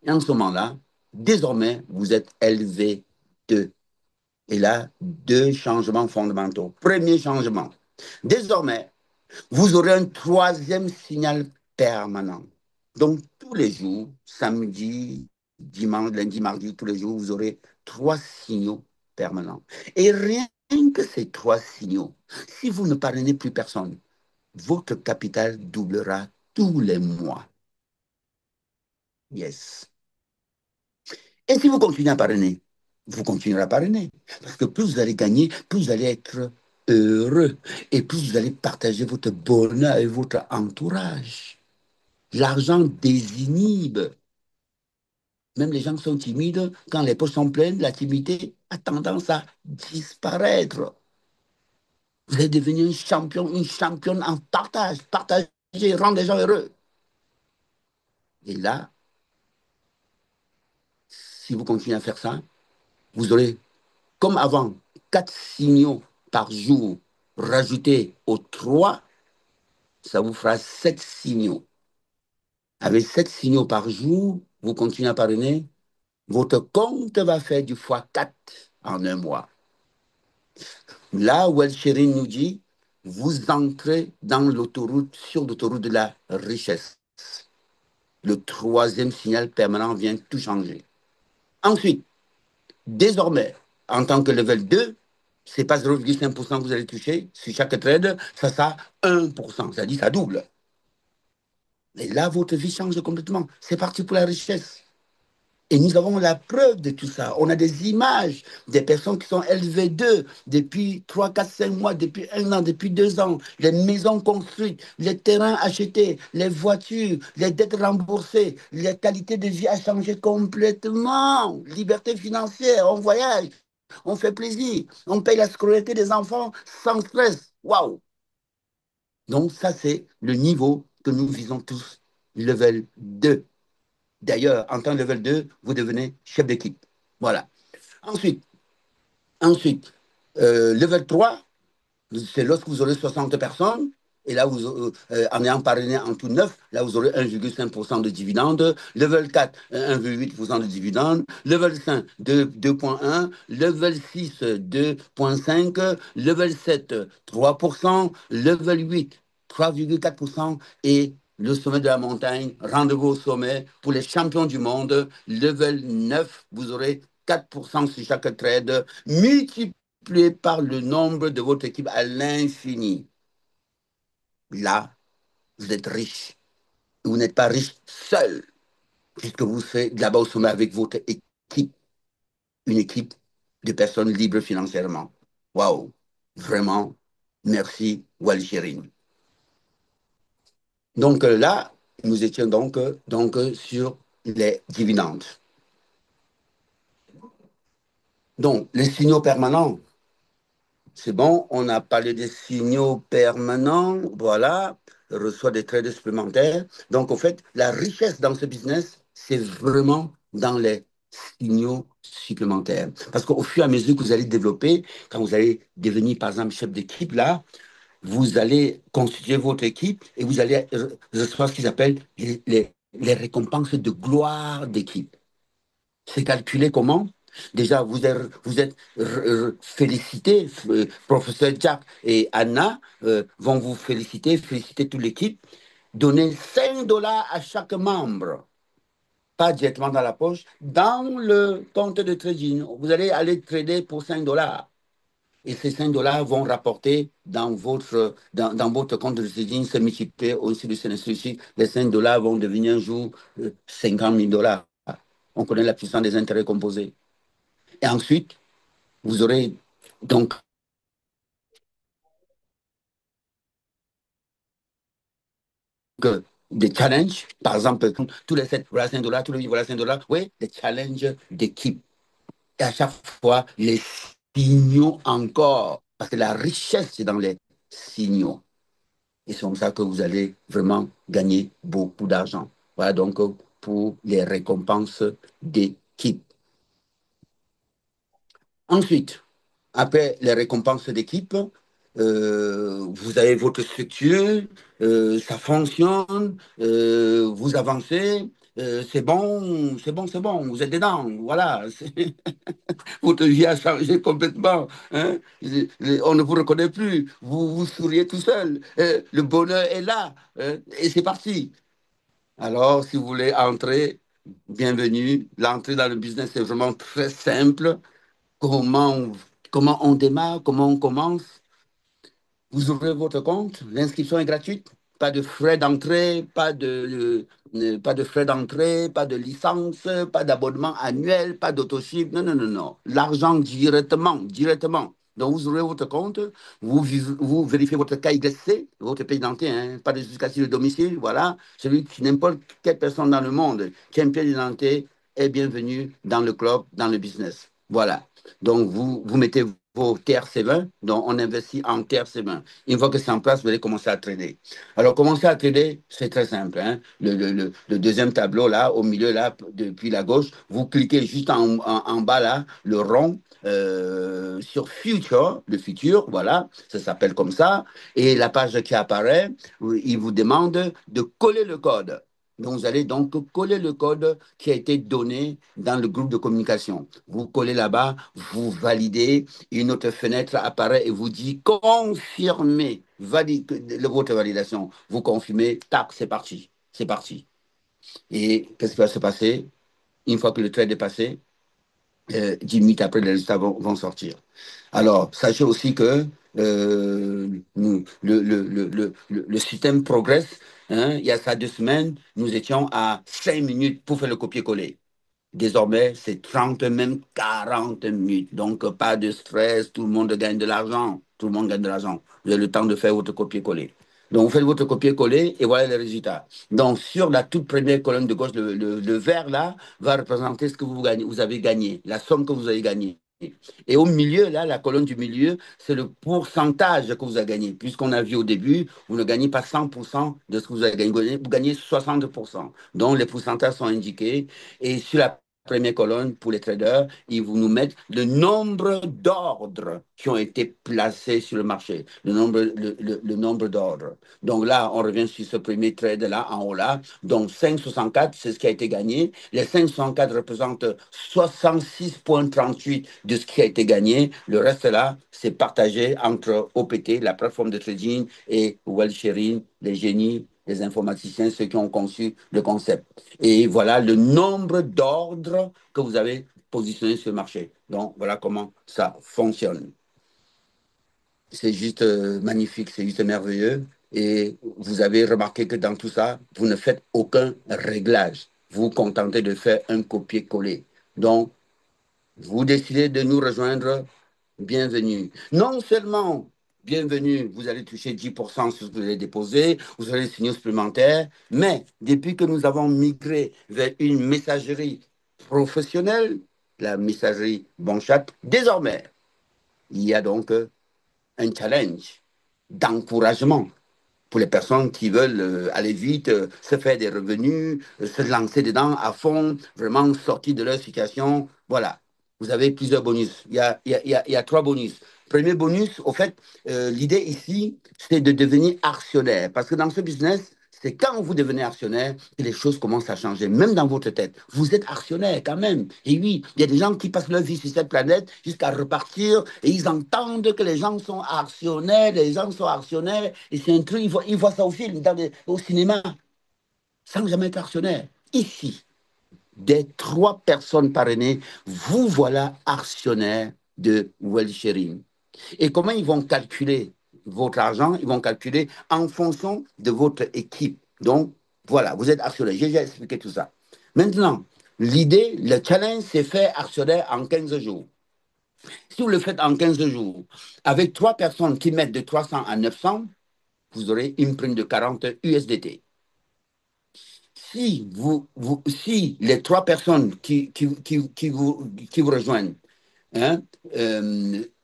Et en ce moment-là, désormais, vous êtes LV2. Et là, 2 changements fondamentaux. Premier changement. Désormais, vous aurez un troisième signal permanent. Donc, tous les jours, samedi, dimanche, lundi, mardi, tous les jours, vous aurez 3 signaux permanents. Et rien que ces 3 signaux, si vous ne parrainez plus personne, votre capital doublera tous les mois. Yes. Et si vous continuez à parrainer, vous continuerez à parrainer. Parce que plus vous allez gagner, plus vous allez être heureux. Et plus vous allez partager votre bonheur avec votre entourage. L'argent désinhibe. Même les gens qui sont timides, quand les poches sont pleines, la timidité a tendance à disparaître. Vous allez devenir un champion, une championne en partage. Partager, rendre les gens heureux. Et là, si vous continuez à faire ça, vous aurez, comme avant, 4 signaux par jour rajoutés aux 3, ça vous fera 7 signaux. Avec 7 signaux par jour, vous continuez à parrainer, votre compte va faire du x4 en un mois. Là où El Chéri nous dit, vous entrez dans l'autoroute, sur l'autoroute de la richesse. Le troisième signal permanent vient tout changer. Ensuite, désormais, en tant que level 2, ce n'est pas 0,5% que vous allez toucher sur chaque trade, ça sera 1%, c'est-à-dire ça double. Et là, votre vie change complètement. C'est parti pour la richesse. Et nous avons la preuve de tout ça. On a des images des personnes qui sont LV2 depuis 3, 4, 5 mois, depuis 1 an, depuis 2 ans. Les maisons construites, les terrains achetés, les voitures, les dettes remboursées. La qualité de vie a changé complètement. Liberté financière, on voyage. On fait plaisir. On paye la scolarité des enfants sans stress. Waouh! Donc, ça, c'est le niveau que nous visons tous, level 2. D'ailleurs, en tant que level 2, vous devenez chef d'équipe. Voilà. Ensuite, ensuite level 3, c'est lorsque vous aurez 60 personnes, et là, en ayant parrainé en tout 9, là, vous aurez 1,5% de dividendes. Level 4, 1,8% de dividendes. Level 5, 2,1. Level 6, 2,5. Level 7, 3%. Level 8, 3,4%. Et le sommet de la montagne, rendez-vous au sommet pour les champions du monde. Level 9, vous aurez 4% sur chaque trade, multiplié par le nombre de votre équipe à l'infini. Là, vous êtes riche. Vous n'êtes pas riche seul, puisque vous serez là-bas au sommet avec votre équipe, une équipe de personnes libres financièrement. Waouh! Vraiment, merci, Walchérine. Donc là, nous étions donc sur les dividendes. Donc, les signaux permanents, c'est bon, on a parlé des signaux permanents, voilà, reçoit des trades supplémentaires. Donc, en fait, la richesse dans ce business, c'est vraiment dans les signaux supplémentaires. Parce qu'au fur et à mesure que vous allez développer, quand vous allez devenir, par exemple, chef d'équipe, là, vous allez constituer votre équipe et vous allez recevoir ce qu'ils appellent les récompenses de gloire d'équipe. C'est calculé comment? Déjà, vous êtes félicités, professeur Jack et Anna vont vous féliciter, féliciter toute l'équipe. Donnez 5 dollars à chaque membre, pas directement dans la poche, dans le compte de trading. Vous allez aller trader pour 5 dollars. Et ces 5 dollars vont rapporter dans votre compte de trading, se multiplier aussi de ainsi. Les 5 dollars vont devenir un jour 50 000 dollars. On connaît la puissance des intérêts composés. Et ensuite, vous aurez donc des challenges. Par exemple, tous les 7 voilà 5 dollars, tous les 8 voilà 5 dollars. Oui, des challenges d'équipe. Et à chaque fois, les signaux encore. Parce que la richesse, c'est dans les signaux. Et c'est comme ça que vous allez vraiment gagner beaucoup d'argent. Voilà donc pour les récompenses d'équipe. Ensuite, après les récompenses d'équipe, vous avez votre structure, ça fonctionne, vous avancez, c'est bon, c'est bon, c'est bon, vous êtes dedans, voilà. Votre vie a changé complètement, hein. On ne vous reconnaît plus, vous souriez tout seul, le bonheur est là, hein, et c'est parti. Alors, si vous voulez entrer, bienvenue. L'entrée dans le business est vraiment très simple. Comment, comment on démarre, comment on commence. Vous ouvrez votre compte, l'inscription est gratuite, pas de frais d'entrée, pas de frais d'entrée, pas de licence, pas d'abonnement annuel, pas d'autoship. Non, non, non, non. L'argent directement, directement. Donc, vous ouvrez votre compte, vous vérifiez votre KYC, votre pays d'identité, hein, pas de justificatif de domicile, voilà. Celui qui, n'importe quelle personne dans le monde qui a une pièce d'identité est bienvenue dans le club, dans le business. Voilà. Donc, vous mettez vos TRC20, donc on investit en TRC20. Une fois que c'est en place, vous allez commencer à trader. Alors, commencer à trader, c'est très simple, hein. Le deuxième tableau, là, au milieu, là, depuis la gauche, vous cliquez juste en bas, là, le rond, sur Future, le futur, voilà, ça s'appelle comme ça. Et la page qui apparaît, il vous demande de coller le code. Donc, vous allez donc coller le code qui a été donné dans le groupe de communication. Vous collez là-bas, vous validez, une autre fenêtre apparaît et vous dit confirmer votre validation. Vous confirmez, tac, c'est parti. C'est parti. Et qu'est-ce qui va se passer? Une fois que le trade est passé, 10 minutes après, les résultats vont sortir. Alors, sachez aussi que le système progresse. Hein. Il y a ça 2 semaines, nous étions à 5 minutes pour faire le copier-coller. Désormais, c'est 30 même 40 minutes. Donc, pas de stress, tout le monde gagne de l'argent. Tout le monde gagne de l'argent. Vous avez le temps de faire votre copier-coller. Donc, vous faites votre copier-coller et voilà les résultats. Donc, sur la toute première colonne de gauche, le vert là va représenter ce que vous gagnez, vous avez gagné, la somme que vous avez gagnée. Et au milieu, là, la colonne du milieu, c'est le pourcentage que vous avez gagné. Puisqu'on a vu au début, vous ne gagnez pas 100% de ce que vous avez gagné, vous gagnez 60%. Donc, les pourcentages sont indiqués. Et sur la première colonne, pour les traders, ils vous nous mettent le nombre d'ordres qui ont été placés sur le marché, le nombre d'ordres. Donc là, on revient sur ce premier trade là, en haut là. Donc 5,64, c'est ce qui a été gagné. Les 5,64 représentent 66,38 de ce qui a été gagné. Le reste là, c'est partagé entre OPT, la plateforme de trading, et Wellsharing, les génies, les informaticiens, ceux qui ont conçu le concept. Et voilà le nombre d'ordres que vous avez positionnés sur le marché. Donc voilà comment ça fonctionne. C'est juste magnifique, c'est juste merveilleux. Et vous avez remarqué que dans tout ça, vous ne faites aucun réglage. Vous vous contentez de faire un copier-coller. Donc, vous décidez de nous rejoindre, bienvenue. Non seulement bienvenue, vous allez toucher 10% sur ce que vous allez déposer, vous allez signer supplémentaire, mais depuis que nous avons migré vers une messagerie professionnelle, la messagerie Bonchat, désormais, il y a donc un challenge d'encouragement pour les personnes qui veulent aller vite, se faire des revenus, se lancer dedans à fond, vraiment sortir de leur situation. Voilà. Vous avez plusieurs bonus. Il y a trois bonus. Premier bonus, au fait, l'idée ici, c'est de devenir actionnaire. Parce que dans ce business, c'est quand vous devenez actionnaire que les choses commencent à changer, même dans votre tête. Vous êtes actionnaire quand même. Et oui, il y a des gens qui passent leur vie sur cette planète jusqu'à repartir et ils entendent que les gens sont actionnaires, les gens sont actionnaires. Et c'est un truc, ils voient ça au film, au cinéma, sans jamais être actionnaire. Ici, des trois personnes parrainées, vous voilà actionnaire de Well Sharing. Et comment ils vont calculer votre argent? Ils vont calculer en fonction de votre équipe. Donc, voilà, vous êtes actionnaire. J'ai déjà expliqué tout ça. Maintenant, l'idée, le challenge, c'est faire actionnaire en 15 jours. Si vous le faites en 15 jours, avec trois personnes qui mettent de 300 à 900, vous aurez une prime de 40 USDT. Si les trois personnes qui vous rejoignent, hein,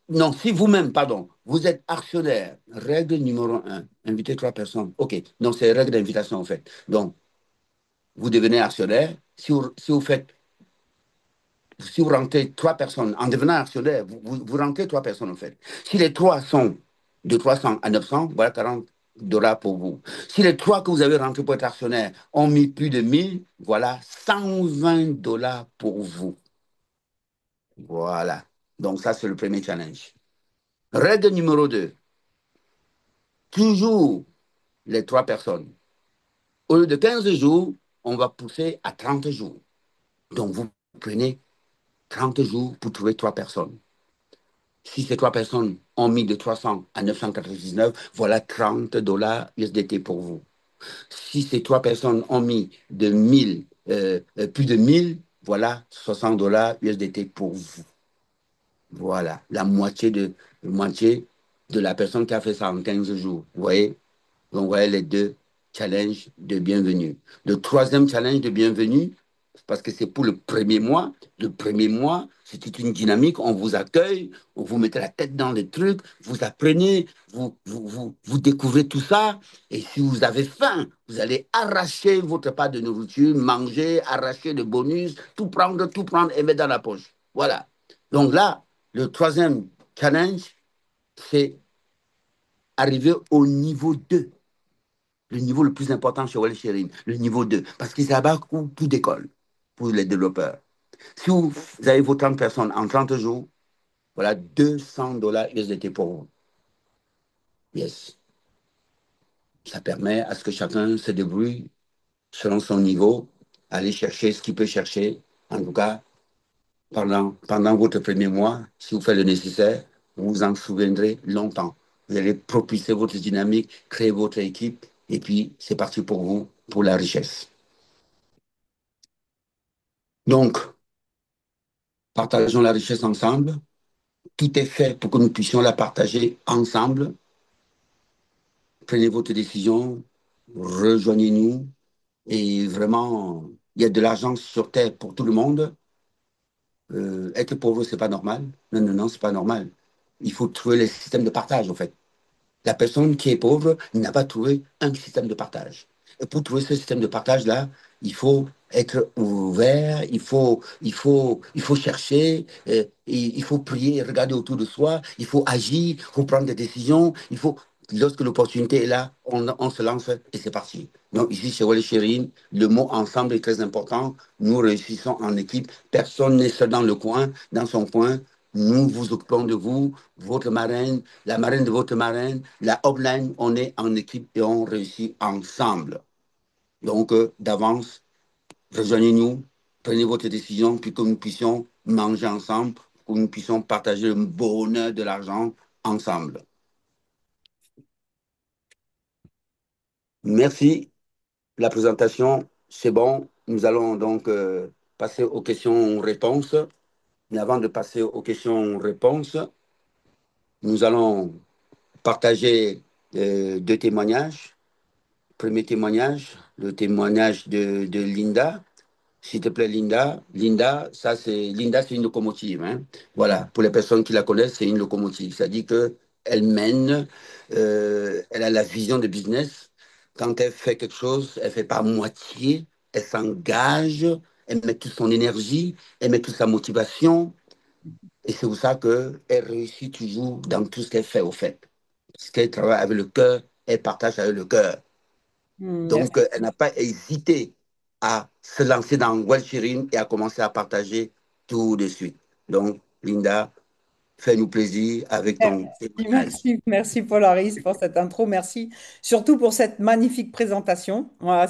non, si vous-même, pardon, vous êtes actionnaire, règle numéro un, invitez trois personnes. OK, donc c'est règle d'invitation en fait. Donc, vous devenez actionnaire. Si vous rentrez trois personnes, en devenant actionnaire, vous rentrez trois personnes en fait. Si les trois sont de 300 à 900, voilà 40 $ pour vous. Si les trois que vous avez rentrés pour être actionnaire ont mis plus de 1000, voilà 120 $ pour vous. Voilà. Donc ça, c'est le premier challenge. Règle numéro 2, toujours les trois personnes. Au lieu de 15 jours, on va pousser à 30 jours. Donc vous prenez 30 jours pour trouver trois personnes. Si ces trois personnes ont mis de 300 à 999, voilà 30 $ USDT pour vous. Si ces trois personnes ont mis de 1000, plus de 1000, voilà 60 $ USDT pour vous. Voilà, la moitié de la personne qui a fait ça en 15 jours. Vous voyez? Donc, voilà les deux challenges de bienvenue. Le troisième challenge de bienvenue, parce que c'est pour le premier mois. Le premier mois, c'est toute une dynamique. On vous accueille, on vous mettez la tête dans les trucs, vous apprenez, vous découvrez tout ça. Et si vous avez faim, vous allez arracher votre part de nourriture, manger, arracher le bonus, tout prendre et mettre dans la poche. Voilà. Donc là, le troisième challenge, c'est arriver au niveau 2, le niveau le plus important chez Well Sharing, le niveau 2, parce que c'est là-bas où tout décolle pour les développeurs. Si vous avez vos 30 personnes en 30 jours, voilà 200 $ USDT pour vous. Yes. Ça permet à ce que chacun se débrouille selon son niveau, aller chercher ce qu'il peut chercher. En tout cas, pendant votre premier mois, si vous faites le nécessaire, vous vous en souviendrez longtemps. Vous allez propulser votre dynamique, créer votre équipe, et puis c'est parti pour vous, pour la richesse. Donc, partageons la richesse ensemble. Tout est fait pour que nous puissions la partager ensemble. Prenez votre décision, rejoignez-nous. Et vraiment, il y a de l'argent sur Terre pour tout le monde. Être pauvre, c'est pas normal. Non, non, non, c'est pas normal. Il faut trouver les systèmes de partage, en fait. La personne qui est pauvre n'a pas trouvé un système de partage. Et pour trouver ce système de partage-là, il faut être ouvert, il faut chercher, il faut prier, regarder autour de soi, il faut agir, il faut prendre des décisions, lorsque l'opportunité est là, on se lance et c'est parti. Donc ici, chez Wally Chérine, le mot ensemble est très important. Nous réussissons en équipe. Personne n'est seul dans le coin, dans son coin. Nous vous occupons de vous, votre marraine, la marraine de votre marraine, la upline, on est en équipe et on réussit ensemble. Donc, d'avance, rejoignez-nous, prenez votre décision, puis que nous puissions manger ensemble, que nous puissions partager le bonheur de l'argent ensemble. Merci. La présentation, c'est bon. Nous allons donc passer aux questions-réponses. Mais avant de passer aux questions-réponses, nous allons partager deux témoignages. Premier témoignage, le témoignage de Linda. S'il te plaît, Linda. Linda, c'est une locomotive, hein. Voilà, pour les personnes qui la connaissent, c'est une locomotive. C'est-à-dire qu'elle mène, elle a la vision de business. Quand elle fait quelque chose, elle ne fait pas à moitié, elle s'engage, elle met toute son énergie, elle met toute sa motivation. Et c'est pour ça qu'elle réussit toujours dans tout ce qu'elle fait, au fait. Parce qu'elle travaille avec le cœur, elle partage avec le cœur. Donc, Merci. elle n'a pas hésité à se lancer dans Walchirine et à commencer à partager tout de suite. Donc, Linda, fais-nous plaisir avec ton témoignage. Merci, merci Polaris pour cette intro. Merci surtout pour cette magnifique présentation. Voilà,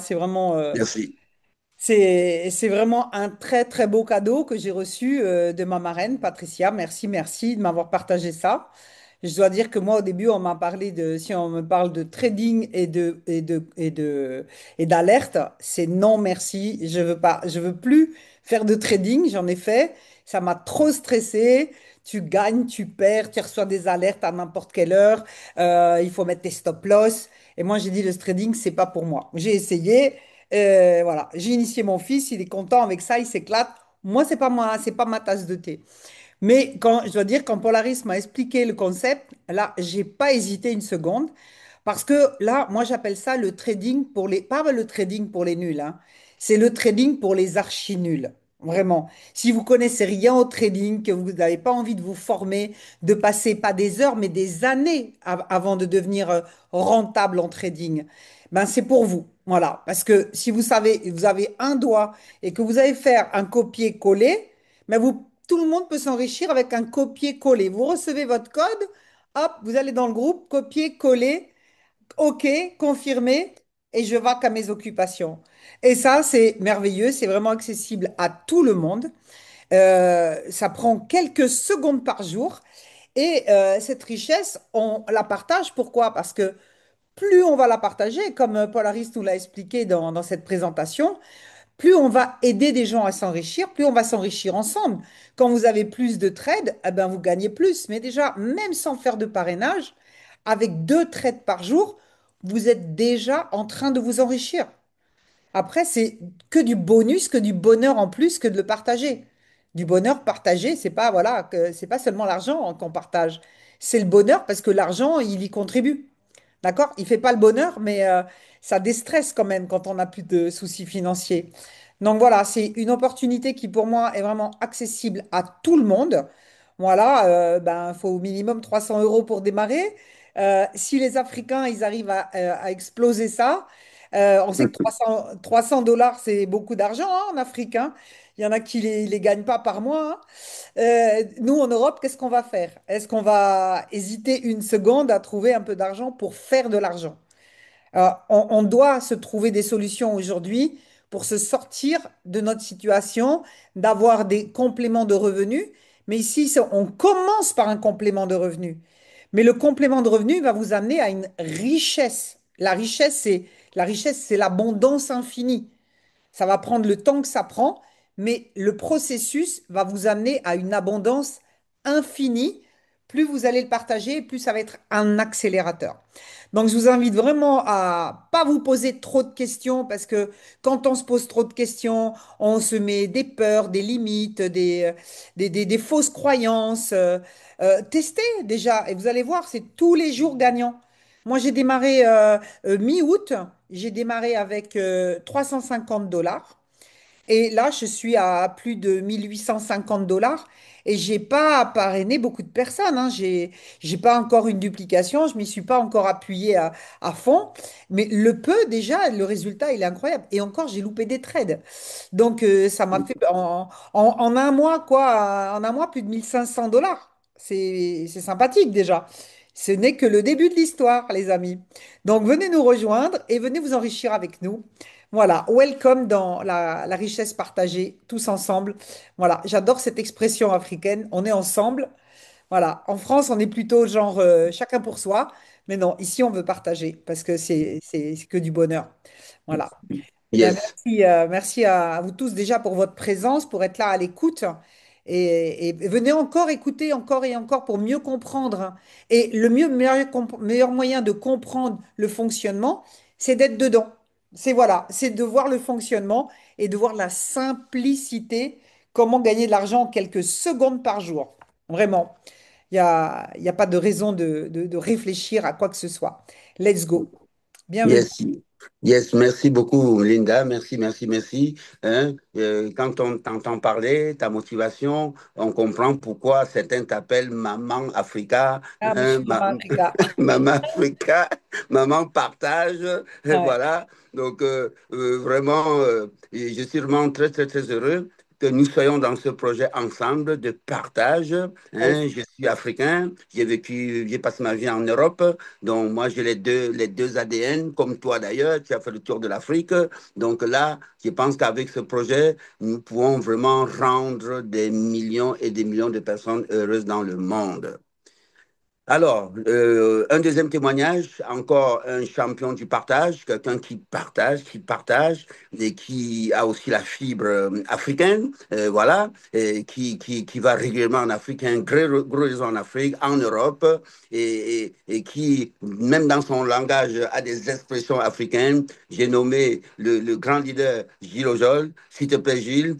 Merci. c'est vraiment un très très beau cadeau que j'ai reçu de ma marraine Patricia. Merci, merci de m'avoir partagé ça. Je dois dire que moi au début on m'a parlé de si on me parle de trading et d'alerte, c'est non merci. Je veux plus faire de trading. J'en ai fait. Ça m'a trop stressé. Tu gagnes, tu perds, tu reçois des alertes à n'importe quelle heure. Il faut mettre tes stop loss. Et moi j'ai dit le trading c'est pas pour moi. J'ai essayé. Voilà, j'ai initié mon fils, il est content avec ça, il s'éclate. Moi, c'est pas ma tasse de thé. Mais quand, je dois dire, quand Polaris m'a expliqué le concept, là, j'ai pas hésité une seconde. Parce que là, moi, j'appelle ça le trading pour les, pas le trading pour les nuls, hein. C'est le trading pour les archi nuls. Vraiment. Si vous connaissez rien au trading, que vous n'avez pas envie de vous former, de passer pas des heures, mais des années avant de devenir rentable en trading, ben c'est pour vous. Voilà. Parce que si vous savez, vous avez un doigt et que vous allez faire un copier-coller, mais tout le monde peut s'enrichir avec un copier-coller. Vous recevez votre code, hop, vous allez dans le groupe, copier-coller, OK, confirmé, et je vais à mes occupations. Et ça, c'est merveilleux, c'est vraiment accessible à tout le monde. Ça prend quelques secondes par jour. Et cette richesse, on la partage. Pourquoi? Parce que plus on va la partager, comme Polaris nous l'a expliqué dans cette présentation, plus on va aider des gens à s'enrichir, plus on va s'enrichir ensemble. Quand vous avez plus de trades, eh ben vous gagnez plus. Mais déjà, même sans faire de parrainage, avec 2 trades par jour, vous êtes déjà en train de vous enrichir. Après, c'est que du bonus, que du bonheur en plus que de le partager. Du bonheur partagé, c'est pas voilà, c'est pas seulement l'argent qu'on partage. C'est le bonheur parce que l'argent, il y contribue. D'accord? Il fait pas le bonheur, mais ça déstresse quand même quand on n'a plus de soucis financiers. Donc voilà, c'est une opportunité qui pour moi est vraiment accessible à tout le monde. Voilà, ben faut au minimum 300 euros pour démarrer. Si les Africains ils arrivent à exploser ça, on sait que 300 dollars c'est beaucoup d'argent hein, en Afrique, hein. Il y en a qui les gagnent pas par mois, hein. Nous, en Europe, qu'est-ce qu'on va faire? Est-ce qu'on va hésiter une seconde à trouver un peu d'argent pour faire de l'argent? On doit se trouver des solutions aujourd'hui pour se sortir de notre situation, d'avoir des compléments de revenus. Mais ici, on commence par un complément de revenus. Mais le complément de revenus va vous amener à une richesse. La richesse, c'est l'abondance infinie. Ça va prendre le temps que ça prend, mais le processus va vous amener à une abondance infinie plus vous allez le partager, plus ça va être un accélérateur. Donc, je vous invite vraiment à pas vous poser trop de questions parce que quand on se pose trop de questions, on se met des peurs, des limites, des fausses croyances. Testez déjà et vous allez voir, c'est tous les jours gagnant. Moi, j'ai démarré mi-août, j'ai démarré avec 350 $. Et là, je suis à plus de 1 850 $ et j'ai pas parrainé beaucoup de personnes. Hein. J'ai pas encore une duplication, je m'y suis pas encore appuyé à fond. Mais le peu, déjà, le résultat, il est incroyable. Et encore, j'ai loupé des trades. Donc, ça m'a fait en un mois, quoi, en un mois, plus de 1 500 $. C'est sympathique déjà. Ce n'est que le début de l'histoire, les amis. Donc, venez nous rejoindre et venez vous enrichir avec nous. Voilà, welcome dans la richesse partagée, tous ensemble. Voilà, j'adore cette expression africaine, on est ensemble. Voilà, en France, on est plutôt genre chacun pour soi, mais non, ici, on veut partager parce que c'est que du bonheur. Voilà. Eh bien, Yes. merci, merci à vous tous déjà pour votre présence, pour être là à l'écoute. Et venez encore écouter encore et encore pour mieux comprendre. Et le meilleur moyen de comprendre le fonctionnement, c'est d'être dedans. C'est voilà, c'est de voir le fonctionnement et de voir la simplicité, comment gagner de l'argent en quelques secondes par jour. Vraiment, il y a pas de raison de réfléchir à quoi que ce soit. Let's go. Bienvenue. Yes, yes, merci beaucoup, Linda. Merci, merci, merci. Hein, quand on t'entend parler, ta motivation, on comprend pourquoi certains t'appellent Maman Africa, Ah, mais je hein, suis Maman Africa. Maman Africa, Maman partage. Ouais. Voilà. Donc, vraiment, et je suis vraiment très, très, très heureux que nous soyons dans ce projet ensemble de partage. Moi Hein. aussi. Je suis africain, j'ai passé ma vie en Europe. Donc, moi, j'ai les deux ADN, comme toi d'ailleurs, tu as fait le tour de l'Afrique. Donc là, je pense qu'avec ce projet, nous pouvons vraiment rendre des millions et des millions de personnes heureuses dans le monde. Alors, un deuxième témoignage, encore un champion du partage, quelqu'un qui partage et qui a aussi la fibre africaine, voilà, et qui va régulièrement en Afrique, un gros réseau en Afrique, en Europe, et qui, même dans son langage, a des expressions africaines. J'ai nommé le grand leader Gilles Ojol. S'il te plaît, Gilles,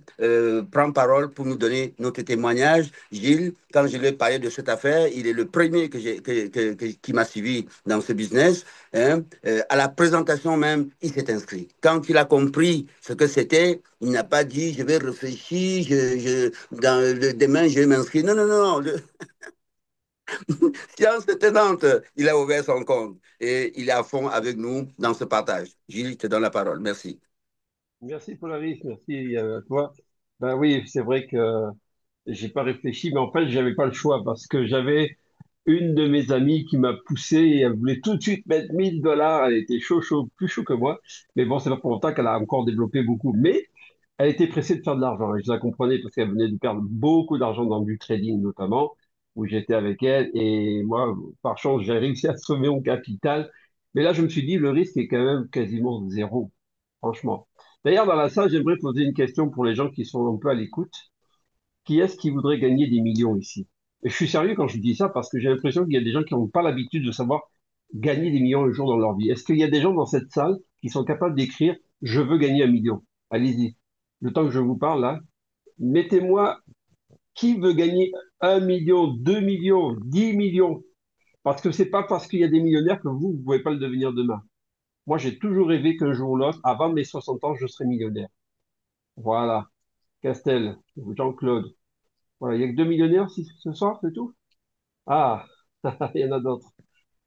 prends parole pour nous donner notre témoignage. Gilles, quand je lui ai parlé de cette affaire, il est le premier qui m'a suivi dans ce business. Hein. À la présentation même, il s'est inscrit. Quand il a compris ce que c'était, il n'a pas dit je vais réfléchir, demain je vais m'inscrire. Non, non, non. Science tenante, il a ouvert son compte et il est à fond avec nous dans ce partage. Gilles, je te donne la parole. Merci. Merci Polaris, merci à toi. Ben oui, c'est vrai que j'ai pas réfléchi, mais en fait, j'avais pas le choix parce que j'avais une de mes amies qui m'a poussé et elle voulait tout de suite mettre 1000 $. Elle était chaud, chaud, plus chaud que moi. Mais bon, c'est pas pour autant qu'elle a encore développé beaucoup. Mais elle était pressée de faire de l'argent et je la comprenais parce qu'elle venait de perdre beaucoup d'argent dans du trading notamment, où j'étais avec elle. Et moi, par chance, j'ai réussi à sauver mon capital. Mais là, je me suis dit, le risque est quand même quasiment zéro, franchement. D'ailleurs, dans la salle, j'aimerais poser une question pour les gens qui sont un peu à l'écoute. Qui est-ce qui voudrait gagner des millions ici? Et je suis sérieux quand je dis ça parce que j'ai l'impression qu'il y a des gens qui n'ont pas l'habitude de savoir gagner des millions un jour dans leur vie. Est-ce qu'il y a des gens dans cette salle qui sont capables d'écrire «Je veux gagner 1 million»? Allez-y. Le temps que je vous parle là, mettez-moi qui veut gagner 1 million, 2 millions, 10 millions. Parce que c'est pas parce qu'il y a des millionnaires que vous pouvez pas le devenir demain. Moi, j'ai toujours rêvé qu'un jour ou l'autre, avant mes 60 ans, je serai millionnaire. Voilà. Castel, Jean-Claude. Voilà, il y a que 2 millionnaires ce soir, c'est tout? Ah, il y en a d'autres.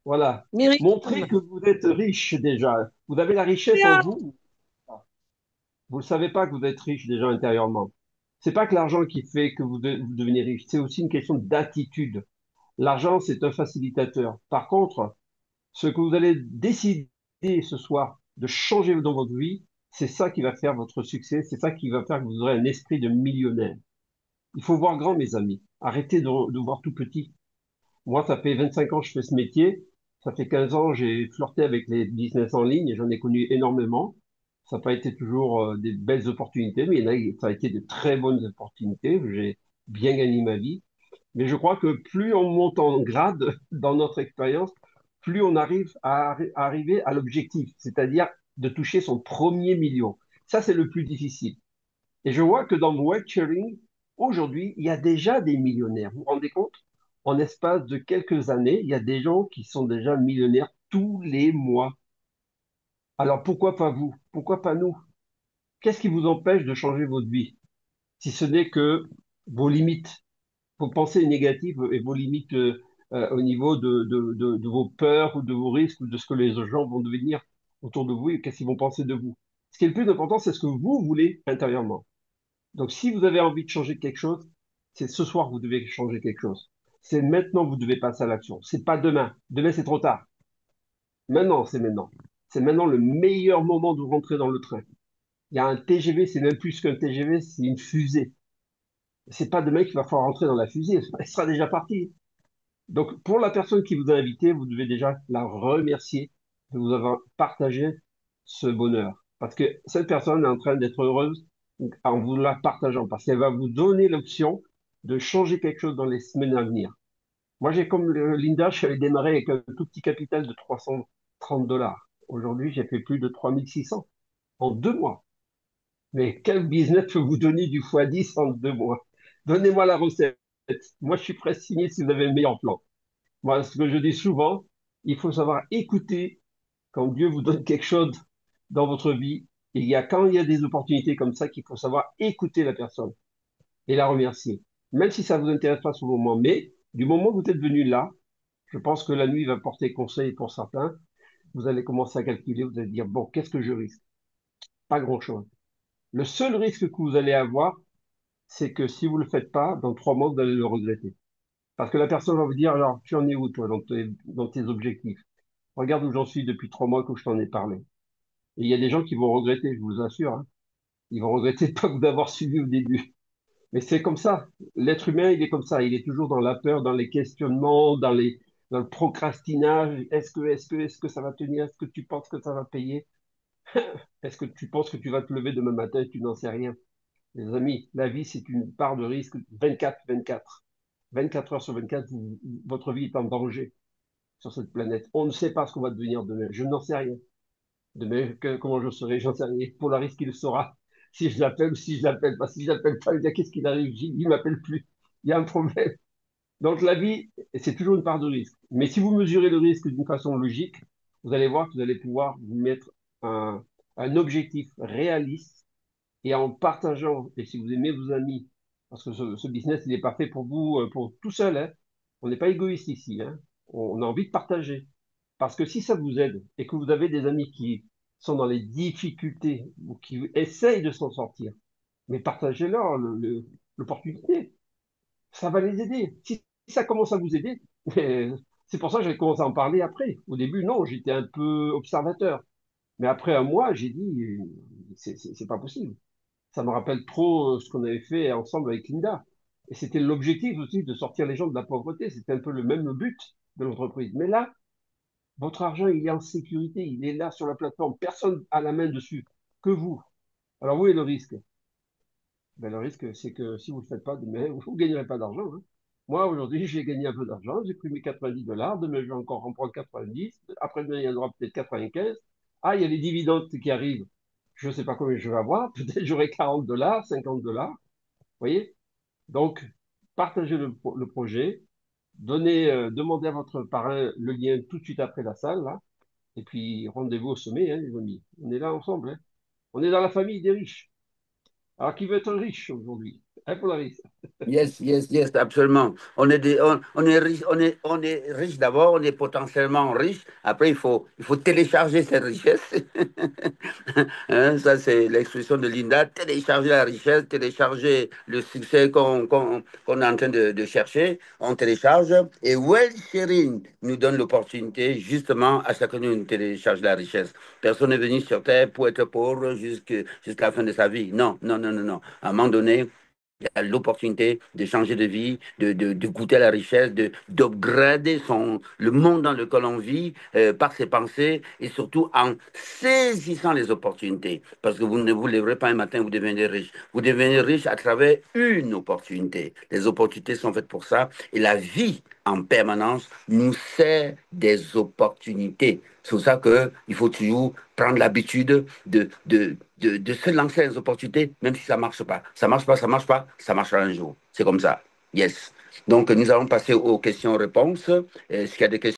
Voilà. Montrez Myriam. que vous êtes riche déjà. Vous avez la richesse en vous. Vous ne savez pas que vous êtes riche déjà intérieurement. C'est pas que l'argent qui fait que vous devenez riche, c'est aussi une question d'attitude. L'argent, c'est un facilitateur. Par contre, ce que vous allez décider ce soir de changer dans votre vie, c'est ça qui va faire votre succès, c'est ça qui va faire que vous aurez un esprit de millionnaire. Il faut voir grand, mes amis. Arrêtez de voir tout petit. Moi, ça fait 25 ans que je fais ce métier. Ça fait 15 ans, j'ai flirté avec les business en ligne et j'en ai connu énormément. Ça n'a pas été toujours des belles opportunités, mais ça a été de très bonnes opportunités. J'ai bien gagné ma vie. Mais je crois que plus on monte en grade dans notre expérience, plus on arrive à arriver à l'objectif, c'est-à-dire de toucher son premier million. Ça, c'est le plus difficile. Et je vois que dans le web sharing, aujourd'hui, il y a déjà des millionnaires. Vous vous rendez compte? En espace de quelques années, il y a des gens qui sont déjà millionnaires tous les mois. Alors pourquoi pas vous? Pourquoi pas nous? Qu'est-ce qui vous empêche de changer votre vie? Si ce n'est que vos limites, vos pensées négatives et vos limites au niveau de vos peurs ou de vos risques ou de ce que les gens vont devenir autour de vous et qu'est-ce qu'ils vont penser de vous. Ce qui est le plus important, c'est ce que vous voulez intérieurement. Donc, si vous avez envie de changer quelque chose, c'est ce soir que vous devez changer quelque chose. C'est maintenant que vous devez passer à l'action. C'est pas demain. Demain, c'est trop tard. Maintenant, c'est maintenant. C'est maintenant le meilleur moment de rentrer dans le train. Il y a un TGV, c'est même plus qu'un TGV, c'est une fusée. C'est pas demain qu'il va falloir rentrer dans la fusée. Elle sera déjà partie. Donc, pour la personne qui vous a invité, vous devez déjà la remercier de vous avoir partagé ce bonheur. Parce que cette personne est en train d'être heureuse en vous la partageant, parce qu'elle va vous donner l'option de changer quelque chose dans les semaines à venir. Moi, j'ai comme Linda, j'avais démarré avec un tout petit capital de 330 $. Aujourd'hui, j'ai fait plus de 3600 en 2 mois. Mais quel business peut vous donner du x10 en 2 mois? Donnez-moi la recette. Moi, je suis prêt à signer si vous avez le meilleur plan. Moi, ce que je dis souvent, il faut savoir écouter quand Dieu vous donne quelque chose dans votre vie. Et quand il y a des opportunités comme ça qu'il faut savoir écouter la personne et la remercier. Même si ça ne vous intéresse pas sur le moment. Mais du moment où vous êtes venu là, je pense que la nuit va porter conseil pour certains. Vous allez commencer à calculer, vous allez dire, bon, qu'est-ce que je risque? Pas grand-chose. Le seul risque que vous allez avoir, c'est que si vous ne le faites pas, dans 3 mois, vous allez le regretter. Parce que la personne va vous dire, alors, tu en es où, toi, dans tes objectifs? Regarde où j'en suis depuis 3 mois que je t'en ai parlé. Et il y a des gens qui vont regretter, je vous assure, hein. Ils vont regretter de pas vous avoir suivi au début. Mais c'est comme ça. L'être humain, il est comme ça. Il est toujours dans la peur, dans les questionnements, dans le procrastinage. Est-ce que ça va tenir? Est-ce que tu penses que ça va payer? Est-ce que tu penses que tu vas te lever demain matin et tu n'en sais rien? Les amis, la vie, c'est une part de risque 24/24. 24 heures sur 24, votre vie est en danger sur cette planète. On ne sait pas ce qu'on va devenir demain. Je n'en sais rien. Demain, comment je serai, j'en sais rien. Polaris qui le saura. Si je l'appelle ou si je l'appelle pas. Si je l'appelle pas, il dit qu'est-ce qu'il arrive? Il m'appelle plus. Il y a un problème. Donc la vie, c'est toujours une part de risque. Mais si vous mesurez le risque d'une façon logique, vous allez voir que vous allez pouvoir vous mettre un objectif réaliste et en partageant, et si vous aimez vos amis, parce que ce business, il n'est pas fait pour vous, pour tout seul, hein. On n'est pas égoïste ici, hein. On a envie de partager. Parce que si ça vous aide et que vous avez des amis qui sont dans les difficultés ou qui essayent de s'en sortir, mais partagez-leur l'opportunité. Ça va les aider. Si ça commence à vous aider, c'est pour ça que j'ai commencé à en parler après. Au début, non, j'étais un peu observateur. Mais après un mois, j'ai dit, c'est pas possible. Ça me rappelle trop ce qu'on avait fait ensemble avec Linda. Et c'était l'objectif aussi de sortir les gens de la pauvreté. C'était un peu le même but de l'entreprise. Mais là, votre argent, il est en sécurité. Il est là sur la plateforme. Personne a la main dessus que vous. Alors, où est le risque? Ben, le risque, c'est que si vous ne le faites pas demain, vous ne gagnerez pas d'argent, hein. Moi, aujourd'hui, j'ai gagné un peu d'argent. J'ai pris mes 90 $. Demain, je vais encore en prendre 90. Après-demain, il y en aura peut-être 95. Ah, il y a les dividendes qui arrivent. Je ne sais pas combien je vais avoir. Peut-être j'aurai 40 $, 50 $. Vous voyez? Donc, partagez le projet. Demandez à votre parrain le lien tout de suite après la salle, là. Et puis, rendez-vous au sommet, hein, les amis. On est là ensemble, hein. On est dans la famille des riches. Alors, qui veut être riche aujourd'hui? Hein, Polaris? Yes, yes, yes, absolument. On est riche, on est riche d'abord, on est potentiellement riche. Après, il faut télécharger cette richesse. Hein, ça, c'est l'expression de Linda, télécharger la richesse, télécharger le succès qu'on est en train de chercher. On télécharge et Well Sharing nous donne l'opportunité justement à chacun de nous de télécharger la richesse. Personne n'est venu sur Terre pour être pauvre jusqu'à la fin de sa vie. Non, non, non, non, non. À un moment donné, Il y a l'opportunité de changer de vie, de goûter à la richesse, d'upgrader le monde dans lequel on vit par ses pensées et surtout en saisissant les opportunités. Parce que vous ne vous lèverez pas un matin, vous devenez riche. Vous devenez riche à travers une opportunité. Les opportunités sont faites pour ça et la vie en permanence nous sert des opportunités. C'est pour ça qu'il faut toujours prendre l'habitude de se lancer dans les opportunités, même si ça ne marche pas. Ça ne marche pas, ça ne marche pas, ça marchera un jour. C'est comme ça. Yes. Donc, nous allons passer aux questions-réponses. Est-ce qu'il y a des questions?